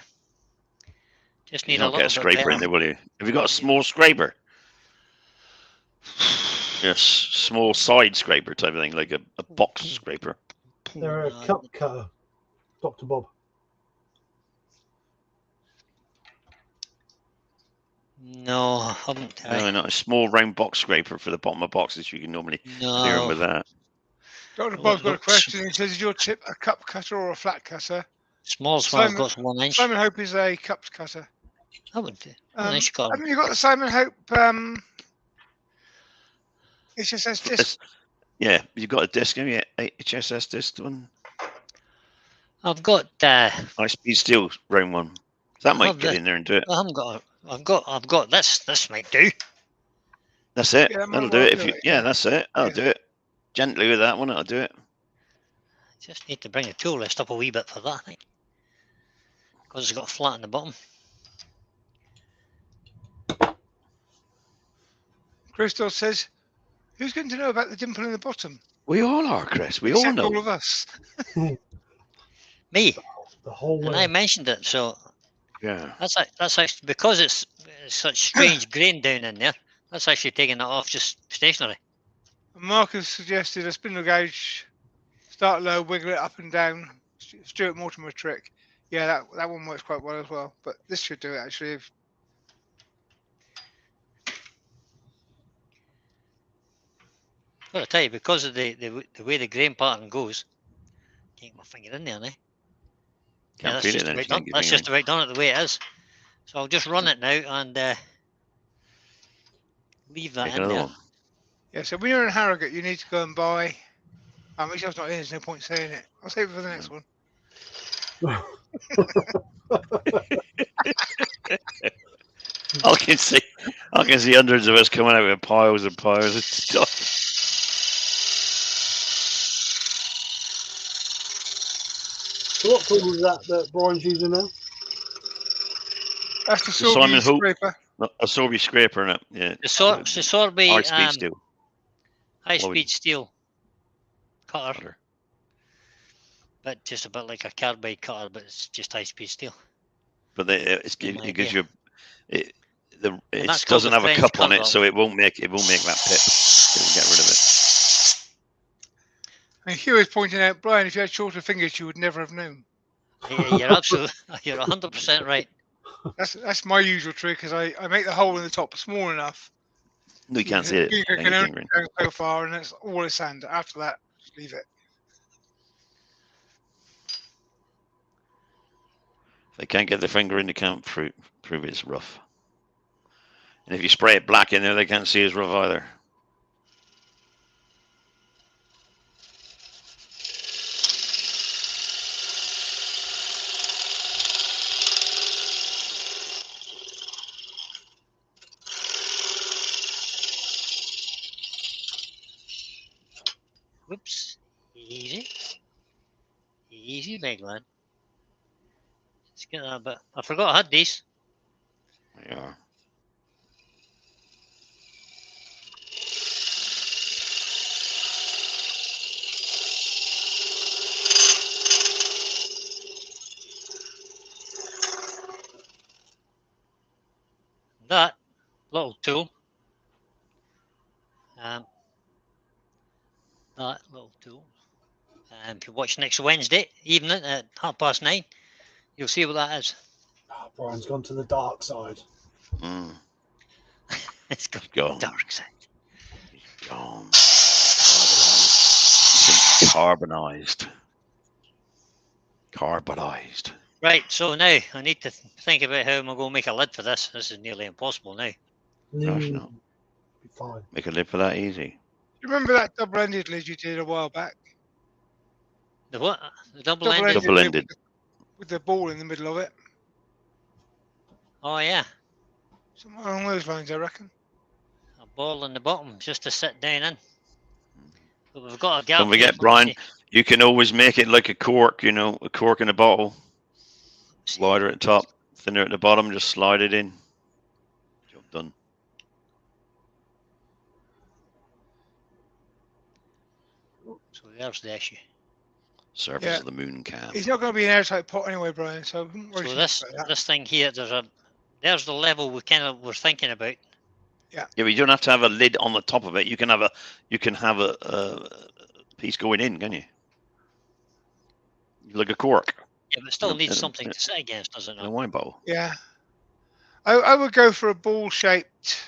Just You need a don't little get a bit scraper in better. there, will you? Have you got a small scraper? Yes, small side scraper type of thing, like a box scraper. They're a No, cup cutter, Dr. Bob. No, I haven't. No, not a small round box scraper for the bottom of boxes. You can normally clear them with No. that. Dr. Well, Bob's got a looks- question. He says, is your tip a cup cutter or a flat cutter? Smallest one I've Simon- got's 1 inch. Simon Hope is a cupped cutter. I wouldn't do. 1 inch cut. Haven't you got the Simon Hope HSS disc? It's- yeah, you've got a disc, have you? HSS disc one. I've got. High speed steel round one. That might Have get the- in there and do it. I haven't got. I've got this. This might do. That's it. Yeah, that might That'll do well it. do If you, it, yeah, yeah. that's it. That'll Yeah. do it. Gently with that one, that'll do it. Just need to bring the tool list up a wee bit for that, I think. Because it's got a flat in the bottom. Christos says, who's going to know about the dimple in the bottom? We all are, Chris. We all Except know. all of us. Me, The whole and way. I mentioned it, so Yeah. that's actually because it's such strange grain down in there. That's actually taking it off just stationary. And Marcus suggested a spindle gauge, start low, wiggle it up and down. Stuart Mortimer trick. Yeah, that one works quite well as well. But this should do it actually. Got to tell you, because of the way the grain pattern goes, Get my finger in there now. Can't that's feel it just then. about If you done. can't get That's finger just in. about done it the way it is. So I'll just run it now and leave that Make in another there. one. Yeah, so when you're in Harrogate, you need to go and buy. Michelle's not in, there's no point saying it. I'll save it for the next one. I can see hundreds of us coming out with piles and piles of stuff. So what tool is that Brian's using now? That's the Simon Sorby Hope. scraper. A Sorby scraper in it. Yeah. The Sorby High speed steel. high-speed steel cutter, Cutter. but just a bit like a carbide cutter, but it's just high-speed steel. But it gives you it that's called doesn't the have a French cup on cutter. it, so it won't make that pip. It'll get rid of it. And Hugh is pointing out, Brian, if you had shorter fingers, you would never have known. Yeah, you're absolutely, you're 100% right. That's my usual trick, because I make the hole in the top small enough. No, you can't see it. Finger Hang can your only finger in. go so far, and that's all is sand. After that, just leave it. If they can't get the finger in, they can't prove it's rough. And if you spray it black in there, they can't see it's rough either. Whoops. Easy. Easy, big lad. Let's get that bit. I forgot I had these. There you are. That little tool. That little tool. If you watch next Wednesday evening at 9:30, you'll see what that is. Oh, Brian's gone to the dark side. Mm. It's got Gone. dark side. Gone. It's been carbonized. Carbonized. Right, so now I need to think about how I'm going to make a lid for this. This is nearly impossible now. Gosh, no. Be fine. Make a lid for that easy. You remember that double-ended lid you did a while back? The what? The double-ended? Double-ended. With the ball in the middle of it. Oh, yeah. Somewhere along those lines, I reckon. A ball in the bottom just to sit down in. But we've got a gap. Don't forget, Brian, you can always make it like a cork, a cork in a bottle. Wider at the top, thinner at the bottom, just slide it in. Job done. So there's the issue. Surface of the moon cam. It's not going to be an airtight pot anyway, Brian, so I wouldn't worry So too much about that. this thing here, there's the level we're thinking about. Yeah, but you don't have to have a lid on the top of it. You can have a piece going in, can you? Like a cork. Yeah, but it still needs something to sit against, does it In a not? wine bottle. Yeah. I would go for a ball-shaped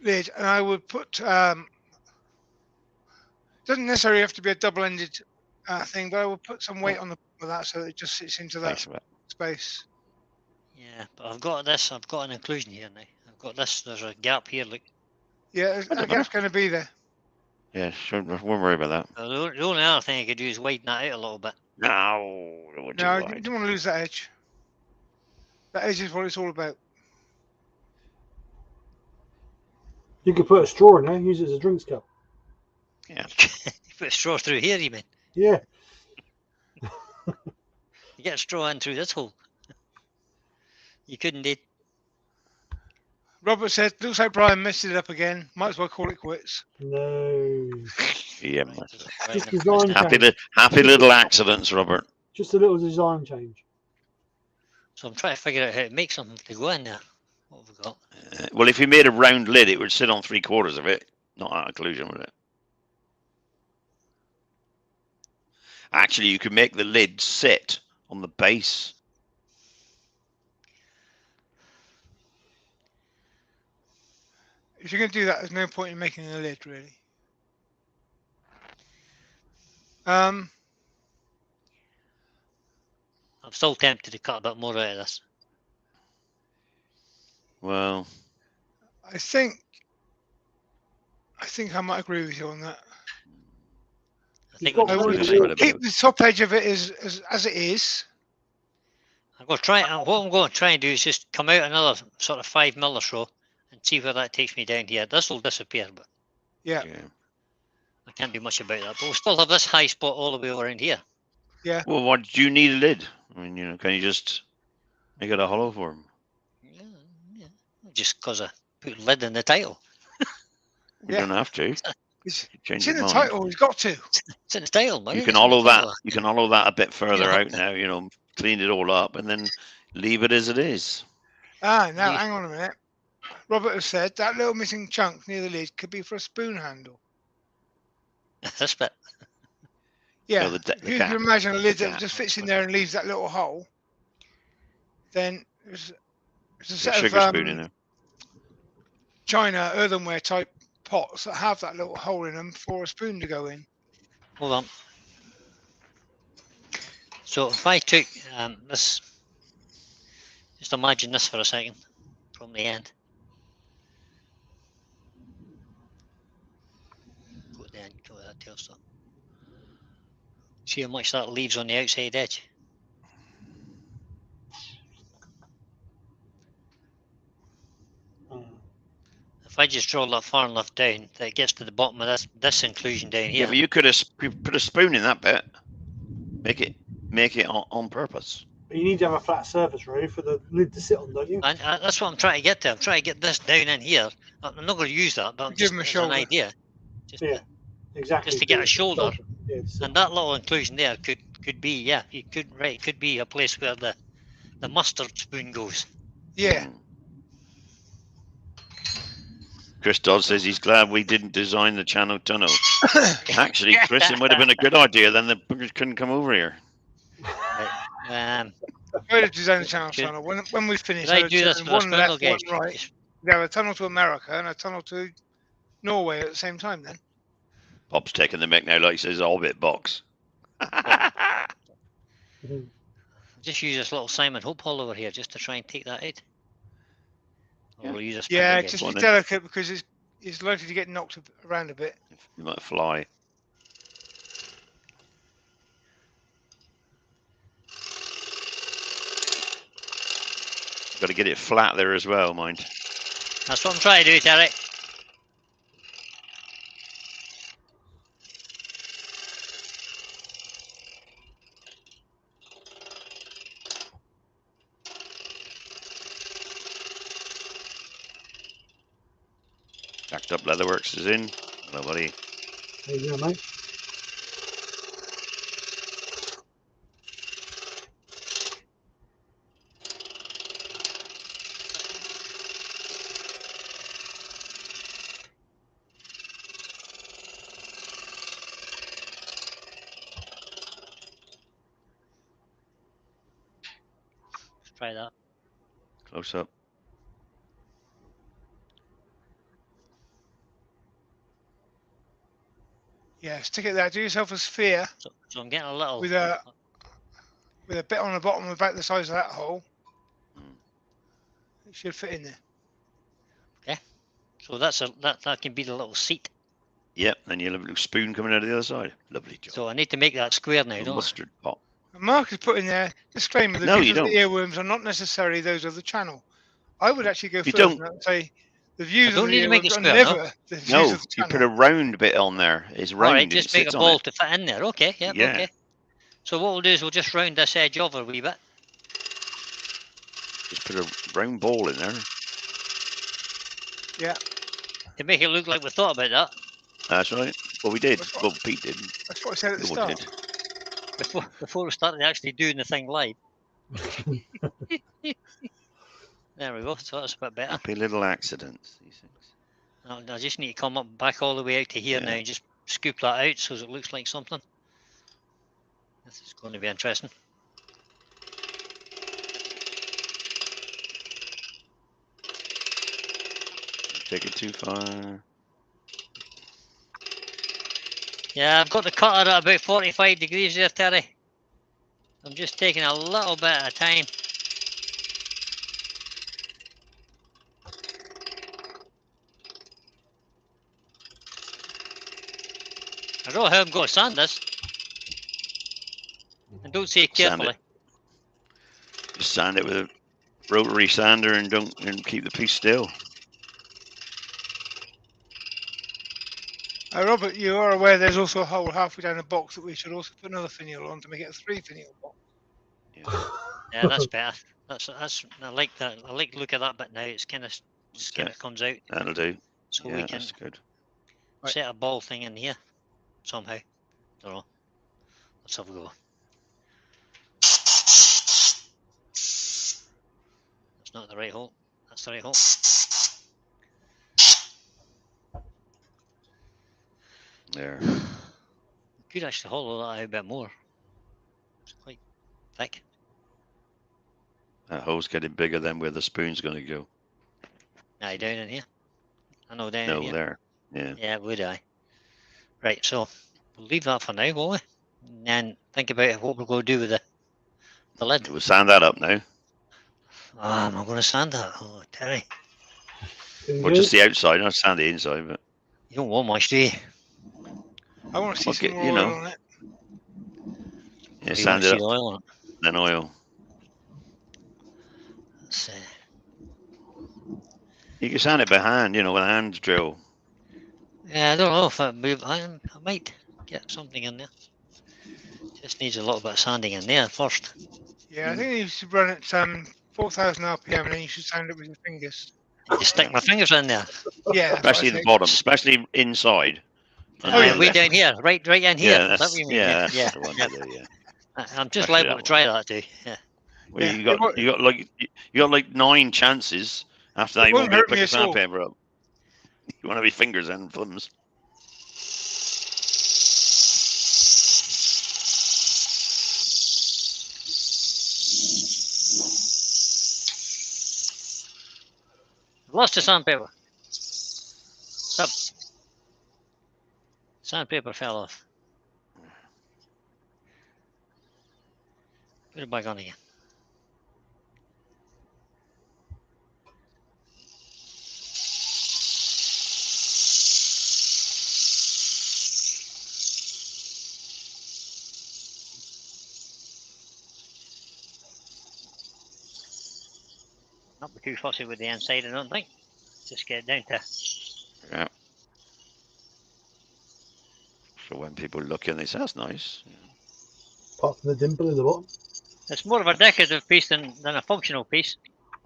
lid, and I would put... doesn't necessarily have to be a double-ended thing, but I would put some weight on the of that so that it just sits into that space. Yeah, but I've got an inclusion here now. I've got this, there's a gap here, look. Yeah, that gap's going to be there. Yeah, sure, won't worry about that. The only other thing I could do is widen that out a little bit. No, You don't want to lose that edge. That edge is what it's all about. You could put a straw in there, use it as a drinks cup. Yeah. You put a straw through here, you mean? Yeah. You get a straw in through this hole. You couldn't do. Robert said, looks like Brian messed it up again. Might as well call it quits. No. Yeah, Just design change. happy little accidents, Robert. Just a little design change. So I'm trying to figure out how to make something to go in there. What have we got? Well, if you made a round lid, it would sit on 3/4 of it, not that occlusion, would it? Actually, you could make the lid sit on the base. If you're going to do that, there's no point in making a lid, really. I'm still tempted to cut a bit more out of this. Well, I think I might agree with you on that. I think got we're I just would gonna Just put try. a bit keep of- the top edge of it as it is. I'm going to try. What I'm going to try and do is just come out another sort of 5 mil or so, and see where that takes me down here. This will disappear, but Yeah, yeah. I can't do much about that. But we'll still have this high spot all the way over in here. yeah. Well, what do you need a lid? I mean, can you just make it a hollow form? Yeah, yeah. Just because I put lid in the title. You Yeah. don't have to. It's, You change it's your in the mind. title. He's got to. It's in the title, man. You can It's in the hollow that. title. You can hollow that a bit further Yeah. out now. Clean it all up and then leave it as it is. Ah, now Yeah. hang on a minute. Robert has said that little missing chunk near the lid could be for a spoon handle. This bit. Yeah, the if you gap, can imagine a lid that gap. just fits in there and leaves that little hole, then there's a Put a set sugar of spoon in there. China earthenware type pots that have that little hole in them for a spoon to go in. Hold on. So if I took this, just imagine this for a second from the end. Go to the end, go to that tail stuff. See how much that leaves on the outside edge. If I just draw that far enough down, that it gets to the bottom of this inclusion down Yeah, here. but you could have put a spoon in that bit. Make it on purpose. But you need to have a flat surface, Ray, for the lid to sit on, don't you? And that's what I'm trying to get to. I'm trying to get this down in here. I'm not going to use that, but I'm Give just him a as an shoulder. idea. Just Yeah. Exactly. Just to get a shoulder. Yeah, and that little inclusion there could be, yeah, it could be a place where the mustard spoon goes. Yeah, Chris Dodd says he's glad we didn't design the channel tunnel. Actually, Chris, it would have been a good idea. Then the boogers couldn't come over here. Right. Way to design the channel Should- tunnel. When we finish, Did I do this for the one spindle left, gauge? one right. We have a tunnel to America and a tunnel to Norway at the same time. Then Bob's taking the mic now, like he says, Orbit box. Just use this little Simon Hope hole over here just to try and take that out. Or Yeah. we'll use a spindle yeah, gauge. just One be in. delicate because it's likely to get knocked around a bit. You might fly. Got to get it flat there as well, mind. That's what I'm trying to do, Terry. Jacked up Leatherworks is in. Hello, buddy. there you go, mate. Let's try that. Close up. Yeah, stick it there. Do yourself a sphere So I'm getting a little. with a bit on the bottom about the size of that hole. It should fit in there. So that can be the little seat. Yep, and you'll have a little spoon coming out of the other side. Lovely job. So I need to make that square now, A don't I? mustard pot. And Mark has put in there disclaimer: the No, views you of the don't. earworms are not necessarily those of the channel. I would actually go You further don't. and say the views I don't of the need to make it earworms are square, no? never the views No, of the you channel. put a round bit on there. It's round. All right, and just it make a sits on ball it. to fit in there. Okay, yep, Yeah. okay. So what we'll do is we'll just round this edge over a wee bit. Just put a round ball in there. Yeah, To make it look like we thought about that That's right. Well, we did. That's what- Well, Pete did. that's what I said at the No one start. did. before we started actually doing the thing live. There we go. So that's a bit better. Happy little accidents. These things. I just need to come up back all the way out to here Yeah. now and just scoop that out so it looks like something. This is going to be interesting. Take it too far. Yeah, I've got the cutter at about 45 degrees there, Terry. I'm just taking a little bit at a time. I don't know how I'm going to sand this. And don't say Sand carefully. it. Just sand it with a rotary sander and keep the piece still. Robert, you are aware there's also a hole halfway down the box that we should also put another finial on to make it a 3 finial box. Yeah, that's better. That's I like that. I like the look of that bit now. It's kind of skin Okay. it comes out, That'll do. so Yeah, we can that's good. Right. set a ball thing in here somehow. Don't know. Let's have a go. That's not the right hole. That's the right hole. There. Could actually hollow that out a bit more. It's quite thick. That hole's getting bigger than where the spoon's going to go. Aye, down in here. I know down in No, here. there. Yeah. Yeah, would I? Right, so we'll leave that for now, will we? And then think about what we're going to do with the lid. We'll sand that up now. Ah, am I going to sand that? Oh, Terry. Or just the outside, not sand the inside, but You don't want much, do you? I want to see Okay, some more you oil know. on it. yeah, You sand want to it see up, the oil on it? then oil. Let's, You can sand it by hand, with a hand drill. yeah, I don't know if I might get something in there. Just needs a little bit of sanding in there first. Yeah, I think you should run it 4,000 RPM and then you should sand it with your fingers. And just stick my fingers in there. Yeah, that's what I Especially the think. bottom, especially inside. Oh, yeah, Way left. down here, right in here. Yeah, Is that what you mean? that's Yeah. the one Yeah. to do, yeah. I'm just Especially liable that to try that too. Yeah. Well, Yeah, you got like 9 chances. After that, it you won't won't be able hurt to me pick the at all. sandpaper up. You want to be fingers and thumbs. Lost the sandpaper. Stop. Sandpaper fell off. Put it back on again. Not be too fussy with the inside, I don't think. Just get it down to. Yeah. So when people look in, they say, that's nice. Yeah. Apart from the dimple in the bottom. It's more of a decorative piece than a functional piece,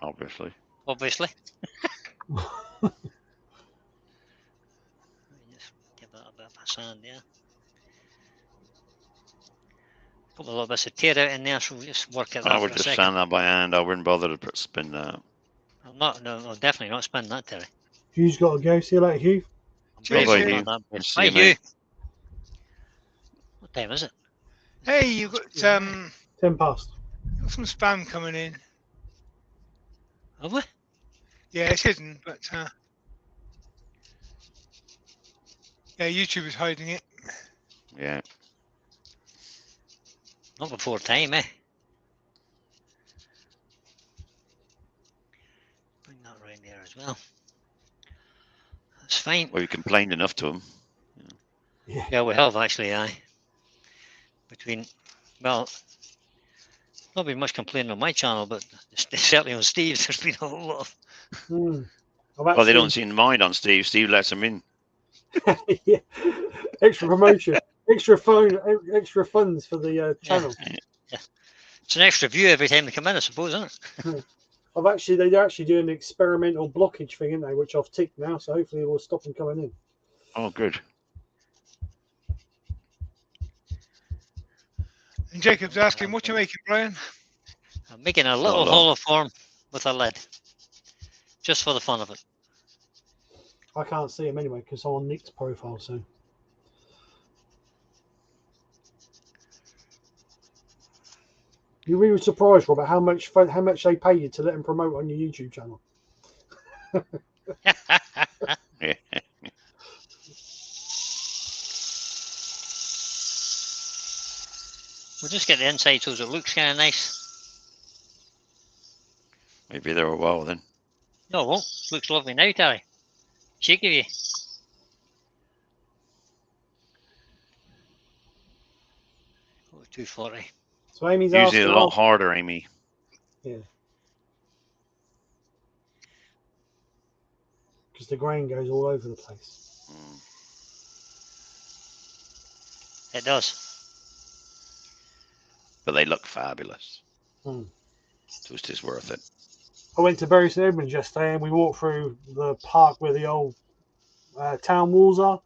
Obviously. obviously. Just give that a bit of a sand there. Couple of little bits of tear out in there, so we'll just work at that I for would a just second. sand that by hand. I wouldn't bother to spin that. I'll definitely not spin that, Terry. Hugh's got to go. See you later, Hugh. I'm Cheers, brave Hugh. about that. We'll see Bye, you, Hugh. mate. What time is it? Hey, you got 10 past. some spam coming in. Have we? Yeah, it's hidden, but yeah, YouTube is hiding it. Yeah. Not before time, eh? Bring that round there as well. That's fine. Well, you complained enough to them. Yeah, we have actually, aye. Not been much complaining on my channel, but certainly on Steve's, there's been a whole lot of. Well, they don't seem to mind on Steve. Steve lets them in. Yeah. Extra promotion, extra funds for the channel. Yeah. It's an extra view every time they come in, I suppose, isn't it? They're actually doing an experimental blockage thing, aren't they? Which I've ticked now, so hopefully it will stop them coming in. Oh, good. And Jacob's asking, what you making, Brian? I'm making a little hollow form with a lid, just for the fun of it. I can't see him anyway because I'm on Nick's profile. So you're really surprised, Robert, how much they pay you to let them promote on your YouTube channel. Yeah. We'll just get the inside so it looks kind of nice. Maybe there a while then. No, it won't. Looks lovely now, Terry. Shake of you. Oh, 240. So Amy's Usually asking, a lot harder, Amy. because the grain goes all over the place. Mm. It does. But they look fabulous. Mm. So it's just worth it. I went to Bury St Edmunds yesterday and we walked through the park where the old town walls are.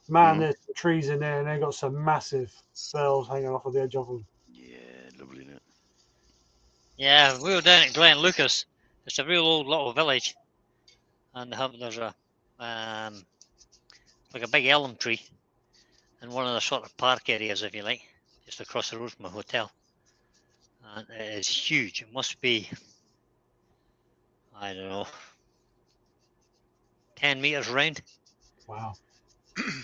Man, there's trees in there and they've got some massive bells hanging off of the edge of them. Yeah, lovely, isn't it? Yeah, we were down at Glen Lucas. It's a real old little village. And there's a like a big elm tree in one of the sort of park areas, if you like, just across the road from a hotel. And it is huge. It must be, I don't know, 10 meters round. Wow.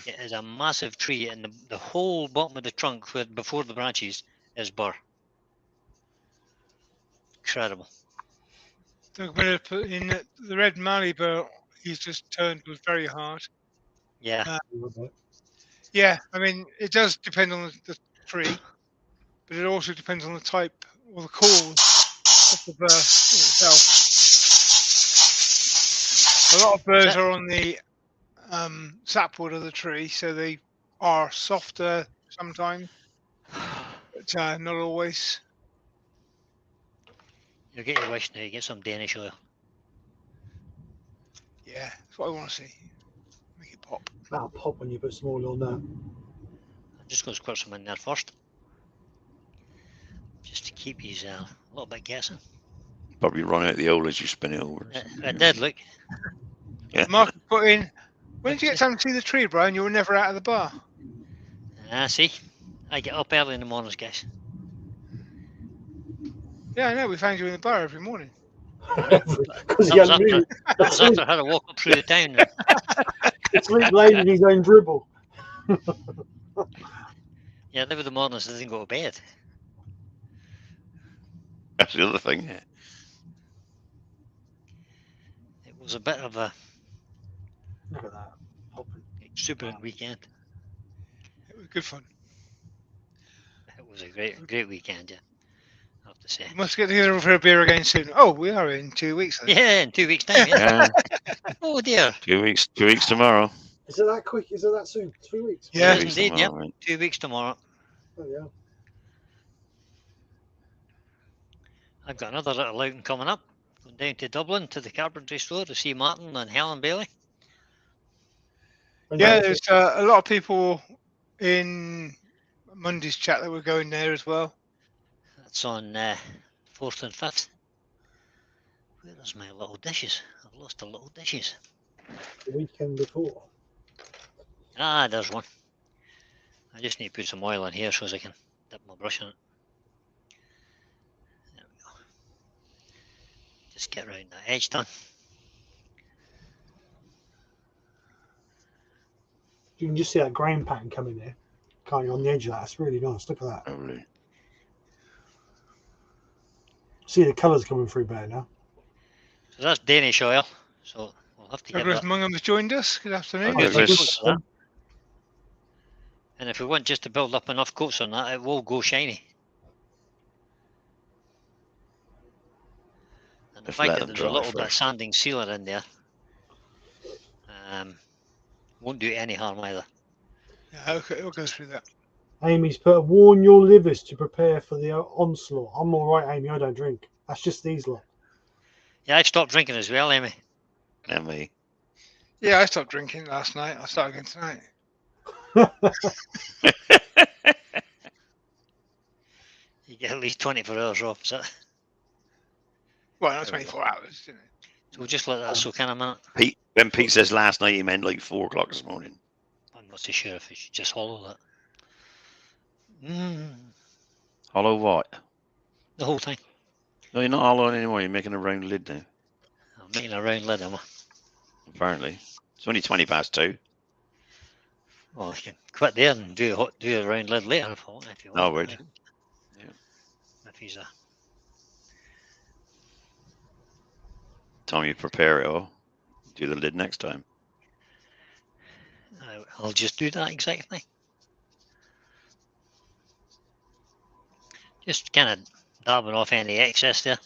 It is a massive tree, and the whole bottom of the trunk, before the branches, is burr. Incredible. So I'm going to put in the red mallee he's just turned was very hard. Yeah. Yeah, I mean, it does depend on the tree, but it also depends on the type or the cause of the burr itself. A lot of burrs are on the sapwood of the tree, so they are softer sometimes, but not always. You'll get your wish now. You get some Danish oil. Yeah, that's what I want to see. Make it pop. That'll pop when you put some oil on that. I'm just going to squirt some in there first, just to keep you a little bit guessing. Probably run out the oil as you spin it over. It did, look. Yeah. Mark put in. When did you get time to see the tree, Brian? You were never out of the bar. See, I get up early in the mornings, guys. Yeah, I know. We found you in the bar every morning. Because he That was hadn't moved. that was after I had to walk up through the town. Sleep late in his own dribble. Yeah, they were the mornings I didn't go to bed. That's the other thing. Yeah. It was a bit of a Look at that. Popping. exuberant weekend. It was good fun. It was a great weekend, yeah. I have to say. We must get together for a beer again soon. Oh, we are in 2 weeks. Then. Yeah, in 2 weeks' time. Yeah. Oh dear. 2 weeks. 2 weeks tomorrow. Is it that quick? Is it that soon? 3 weeks? Yeah. 2 weeks Indeed, tomorrow, yeah. right? 2 weeks tomorrow. Oh, yeah. I've got another little outing coming up. Going down to Dublin to the carpentry store to see Martin and Helen Bailey. Yeah, there's a lot of people in Monday's chat that were going there as well. That's on 4th and 5th. Where's my little dishes? I've lost the little dishes. The weekend before. Ah, there's one. I just need to put some oil in here so as I can dip my brush in it. There we go. Just get around that edge done. You can just see that grain pattern coming there. Kind of on the edge of that. It's really nice. Look at that. Lovely. See the colours coming through better now. So that's Danish oil. So we'll have to get Douglas that. Mungham has joined us. Good afternoon. Okay, Douglas. And if we want just to build up enough coats on that, it will go shiny. And the Just fact let that them there's a dry little bit of first. sanding sealer in there won't do any harm either. Yeah, okay, we'll go through that. Amy's put, warn your livers to prepare for the onslaught. I'm all right, Amy. I don't drink. That's just these lot. Yeah, I've stopped drinking as well, Amy. And me. Yeah, I stopped drinking last night. I started again tonight. You get at least 24 hours off, is that? Well, not 24 hours, didn't it? So we'll just let that soak in a minute. Pete, when Pete says last night, he meant like 4 o'clock this morning. I'm not too sure if we should just hollow that. Hollow what? The whole thing. No, you're not hollowing anymore. You're making a round lid now. I'm making a round lid, am I? Apparently. It's only 20 past 2. Well, you can quit there and do a round lid later if you want. No, word. he's a. Time you prepare it, or do the lid next time. I'll just do that exactly. Just kind of dabbing off any excess there.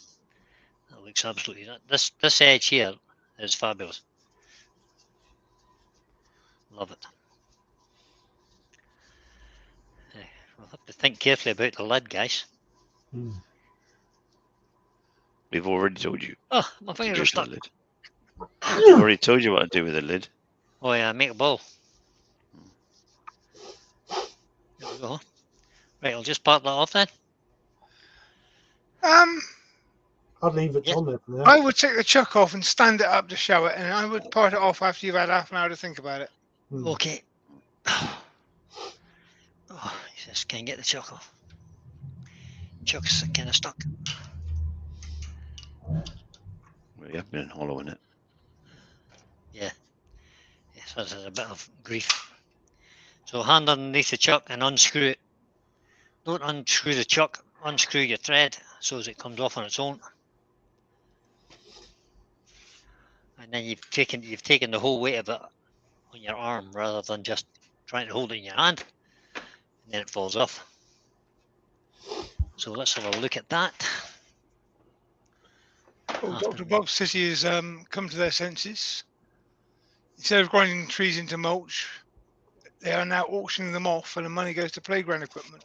That looks absolutely. This edge here is fabulous. Love it. We'll have to think carefully about the lid, guys. We've already told you. Oh, my what to fingers do are to the stuck. lid. We've already told you what to do with the lid. Oh yeah, make a ball. There we go. Right, I'll just part that off then. I'd leave it Yeah. on there for now. I would take the chuck off and stand it up to show it, and I would part it off after you've had half an hour to think about it. Okay. Oh, just can't get the chuck off. Chuck's kind of stuck. We have been hollowing it. Yeah. Yes, that's a bit of grief. So hand underneath the chuck and unscrew it. Don't unscrew the chuck, unscrew your thread so as it comes off on its own. And then you've taken the whole weight of it on your arm rather than just trying to hold it in your hand. And then it falls off. So let's have a look at that. Well, Dr. Bob City has come to their senses. Instead of grinding trees into mulch, they are now auctioning them off, and the money goes to playground equipment.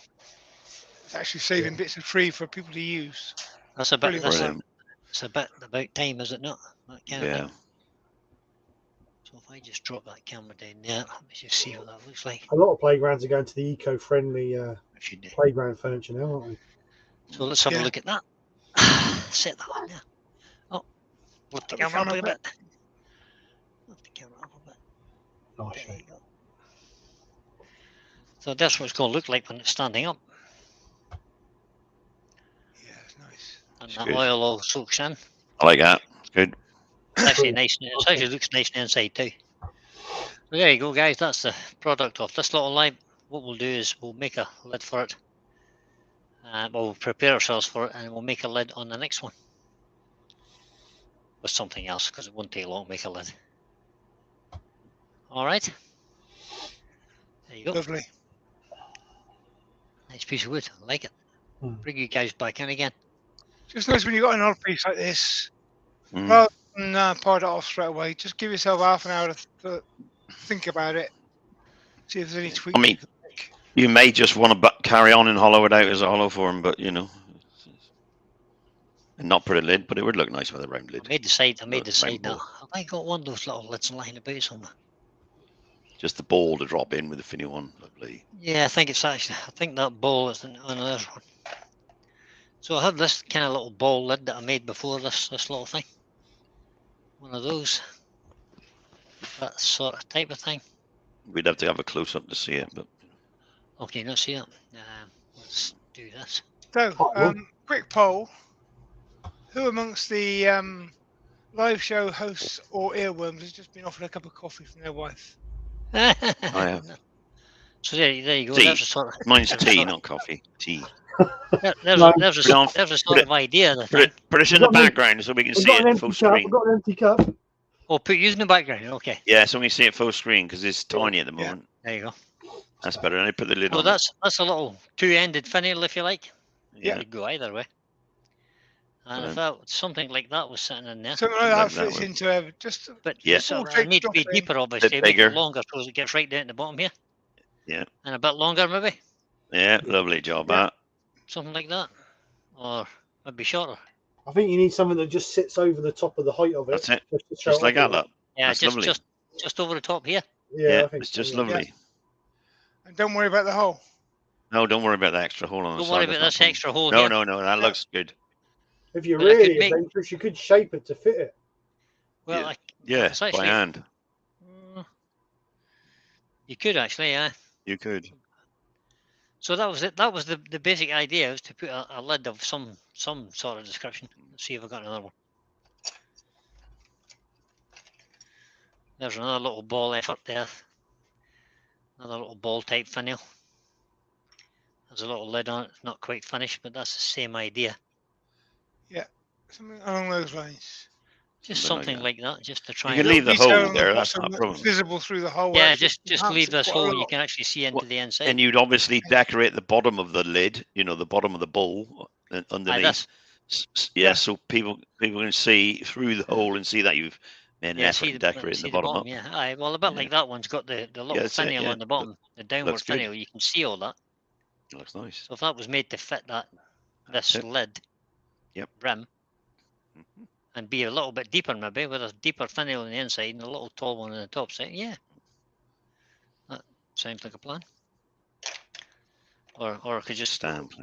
It's actually saving bits of free for people to use. That's a bit. Brilliant. That's Brilliant. it's a bit about time, is it not? That kind of Yeah. thing. So if I just drop that camera down there, let me just see what that looks like. A lot of playgrounds are going to the eco-friendly I should do. playground furniture now, aren't they? So let's have a Yeah. look at that. Set that on there. Oh, lift the Put the camera up camera a back. bit. Lift the camera up a bit. Nice There you shape. go. So that's what it's going to look like when it's standing up. Yeah, it's nice. And It's that good. oil all soaks in. I like that. It's good. It's actually nice. It actually looks nice on the inside too. So there you go, guys. That's the product of this little lamp. What we'll do is we'll make a lid for it. We'll prepare ourselves for it, and we'll make a lid on the next one with something else because it won't take long to make a lid. All right. There you go. Lovely. Nice piece of wood. I like it. Mm. Bring you guys back in again. Just notice when you've got an odd piece like this, Mm. rather than part it off straight away, just give yourself half an hour to think about it. See if there's any tweaks. I mean, you may just want to carry on and hollow it out as a hollow form, but you know, and not put a lid, but it would look nice with a round I lid. made the side Round now. ball. Have I got one of those little lids lying about somewhere? Just the ball to drop in with the finial one. Lovely. Yeah, I think that ball is on this one. So I have this kind of little ball lid that I made before this little thing. One of those. That sort of type of thing. We'd have to have a close up to see it, but Okay, let's see it. Let's do this. So, quick poll. Who amongst the live show hosts or earworms has just been offered a cup of coffee from their wife? I have. So there you go. Tea. There's a sort of, Mine's tea, not coffee. Tea. there's No, a sort of idea. Put it in We've the got an- background so we can We've see got an it full empty cup. screen. We've got an empty cup. Oh, put you in the background. Okay, Yeah, so we can see it full screen because it's tiny at the Yeah. moment. there you go. That's better. And I put the lid So on. that's a little two-ended finial, if you like. Yeah. You go either way. And if Brilliant. that something like that was sitting in there, Something like Like that that fits one. into just but Yeah. sort of, Take it need to be nothing. deeper, obviously, make bigger. it longer so it gets right down to the bottom here. Yeah. And a bit longer, maybe Yeah, lovely job, Yeah. Matt. something like that, or maybe shorter. I think you need something that just sits over the top of the height of it. That's it. Just, to show Just it like off that, a look. bit. Yeah, That's lovely. just over the top here. Yeah, I think it's so, just yeah. lovely. and don't worry about the hole. No, don't worry about the extra hole on the Don't side. worry that's about not this fun. extra hole No, here. no, that Yeah. looks good. If you're But I could really make- adventurous, you could shape it to fit it. Well, Yeah. like, Yeah, it's actually, by hand. You could actually, yeah. You could. So that was it. That was the basic idea, was to put a lid of some sort of description. Let's see if I got another one. There's another little ball effort there. Another little ball type finial. There's a little lid on it, not quite finished, but that's the same idea. Something along those lines. Just Something something like like that, just to try You can and leave the Detail hole on the there. That's not a bottom problem. that's visible through the hole. yeah, actually just enhances leave it this quite a hole. You lot. can actually see into Well, the inside. And you'd obviously decorate the bottom of the lid, the bottom of the bowl Aye, underneath. Yeah. So people can see through the hole and see that you've made an effort see in decorating see the bottom up. Yeah, aye. Well, a bit Yeah. like that one's got the little that's it, finial yeah. on the bottom, the downward looks good. finial. You can see all that. It looks nice. So if that was made to fit this That's it. lid, Yep. rim, Mhm. and be a little bit deeper maybe, with a deeper finial on the inside and a little tall one on the top. So yeah, that sounds like a plan. Or I could just Stamp.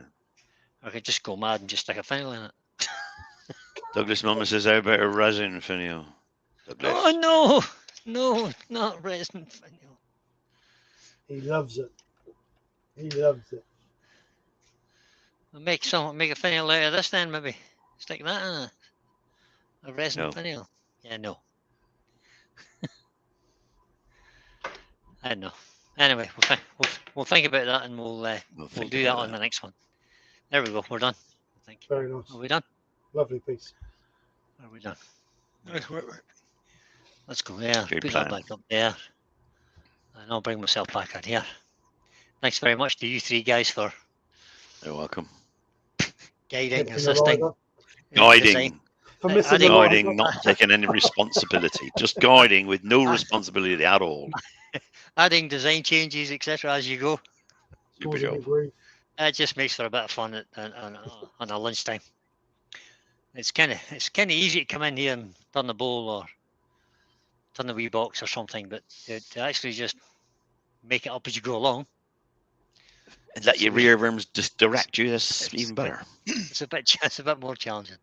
go mad and just stick a finial in it. Douglas Mama says, how about a resin finial? Douglas. Oh no, no, not resin finial. He loves it. He loves it. I'll make a finial out of this then maybe. Stick that in a resin No. finial. Yeah, no. I don't know. Anyway, we'll think about that and we'll think do that about on the next one. There we go. We're done. I think. Very nice. Are we done? Lovely piece. Are we done? Nice work, mate. Let's go there. Good Put plan. that back up there. And I'll bring myself back in here. Thanks very much to you three guys for You're welcome. guiding, Getting the assisting, rider. Guiding. For I missing the think- Guiding, rider. not taking any responsibility. Just guiding with no responsibility at all. adding design changes, etc. as you go. Super Causing job. me grief. It just makes for a bit of fun on a lunchtime. It's kind of easy to come in here and turn the bowl or turn the wee box or something, but to actually just make it up as you go along, And let your rear worms just direct you. That's even better. it's a bit more challenging.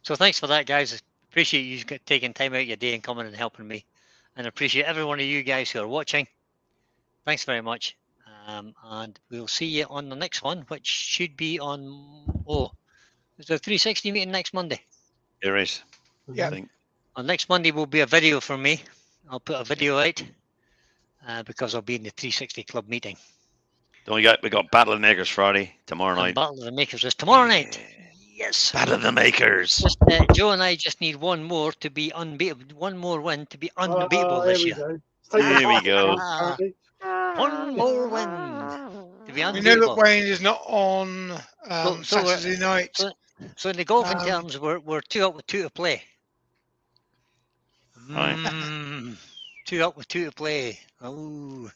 So thanks for that, guys. Appreciate you taking time out of your day and coming and helping me, and appreciate every one of you guys who are watching. Thanks very much, and we'll see you on the next one, which should be on there's a 360 meeting next Monday. There is. Yeah. I think. On next Monday will be a video from me. I'll put a video out because I'll be in the 360 Club meeting. Then we got Battle of the Makers Friday, tomorrow And night. Battle of the Makers is tomorrow night. Yes. Battle of the Makers. Just, Joe and I just need one more to be unbeatable. One more win to be unbeatable this year. Here we go. Here we go. Apparently. One more win to be We know unbeatable. that Wayne is not on So we're- Saturday night. So in the golfing Um, terms, we're 2 up with 2 to play. Right. 2 up with 2 to play. Oh.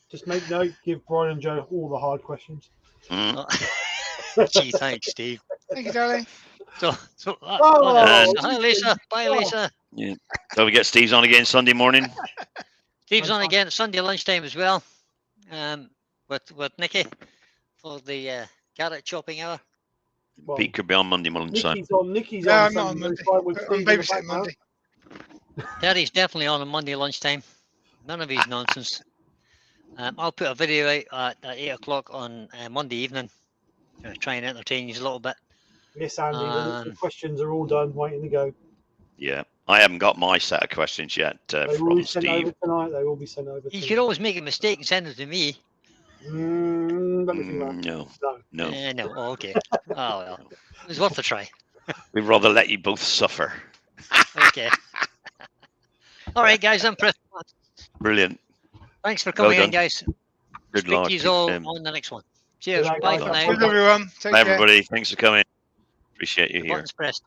Just make note, give Brian and Joe all the hard questions. Mm. Gee, thanks, Steve. Thank you, darling. So Oh, hi, Lisa. Bye, Lisa. So we get Steve's on again Sunday morning. Steve's on again at Sunday lunchtime as well, with Nikki for the carrot chopping hour. Well, Pete could be on Monday lunchtime. Nickey's No, on I'm not on Sunday, Monday. fine with I'm Steve in the babysitting background. Monday. Terry's definitely on Monday lunchtime. None of his nonsense. I'll put a video out at 8 o'clock on Monday evening. Try and entertain you a little bit. Yes, Andy, the questions are all done, waiting to go. Yeah. I haven't got my set of questions yet They will from be sent Steve. over tonight. They will be sent over You tonight. could always make a mistake and send it to me. Let me think about it. No. No. No. No. Oh, okay. Oh, well. It was worth a try. We'd rather let you both suffer. Okay. All right, guys. I'm pressed. Brilliant. Thanks for coming Well in, done. guys. Good Speak luck. to you all on the next one. Cheers. Good night, Bye guys. for now. Good, everyone. Take Bye, care. everybody. Thanks for coming. Appreciate you The here. button's pressed.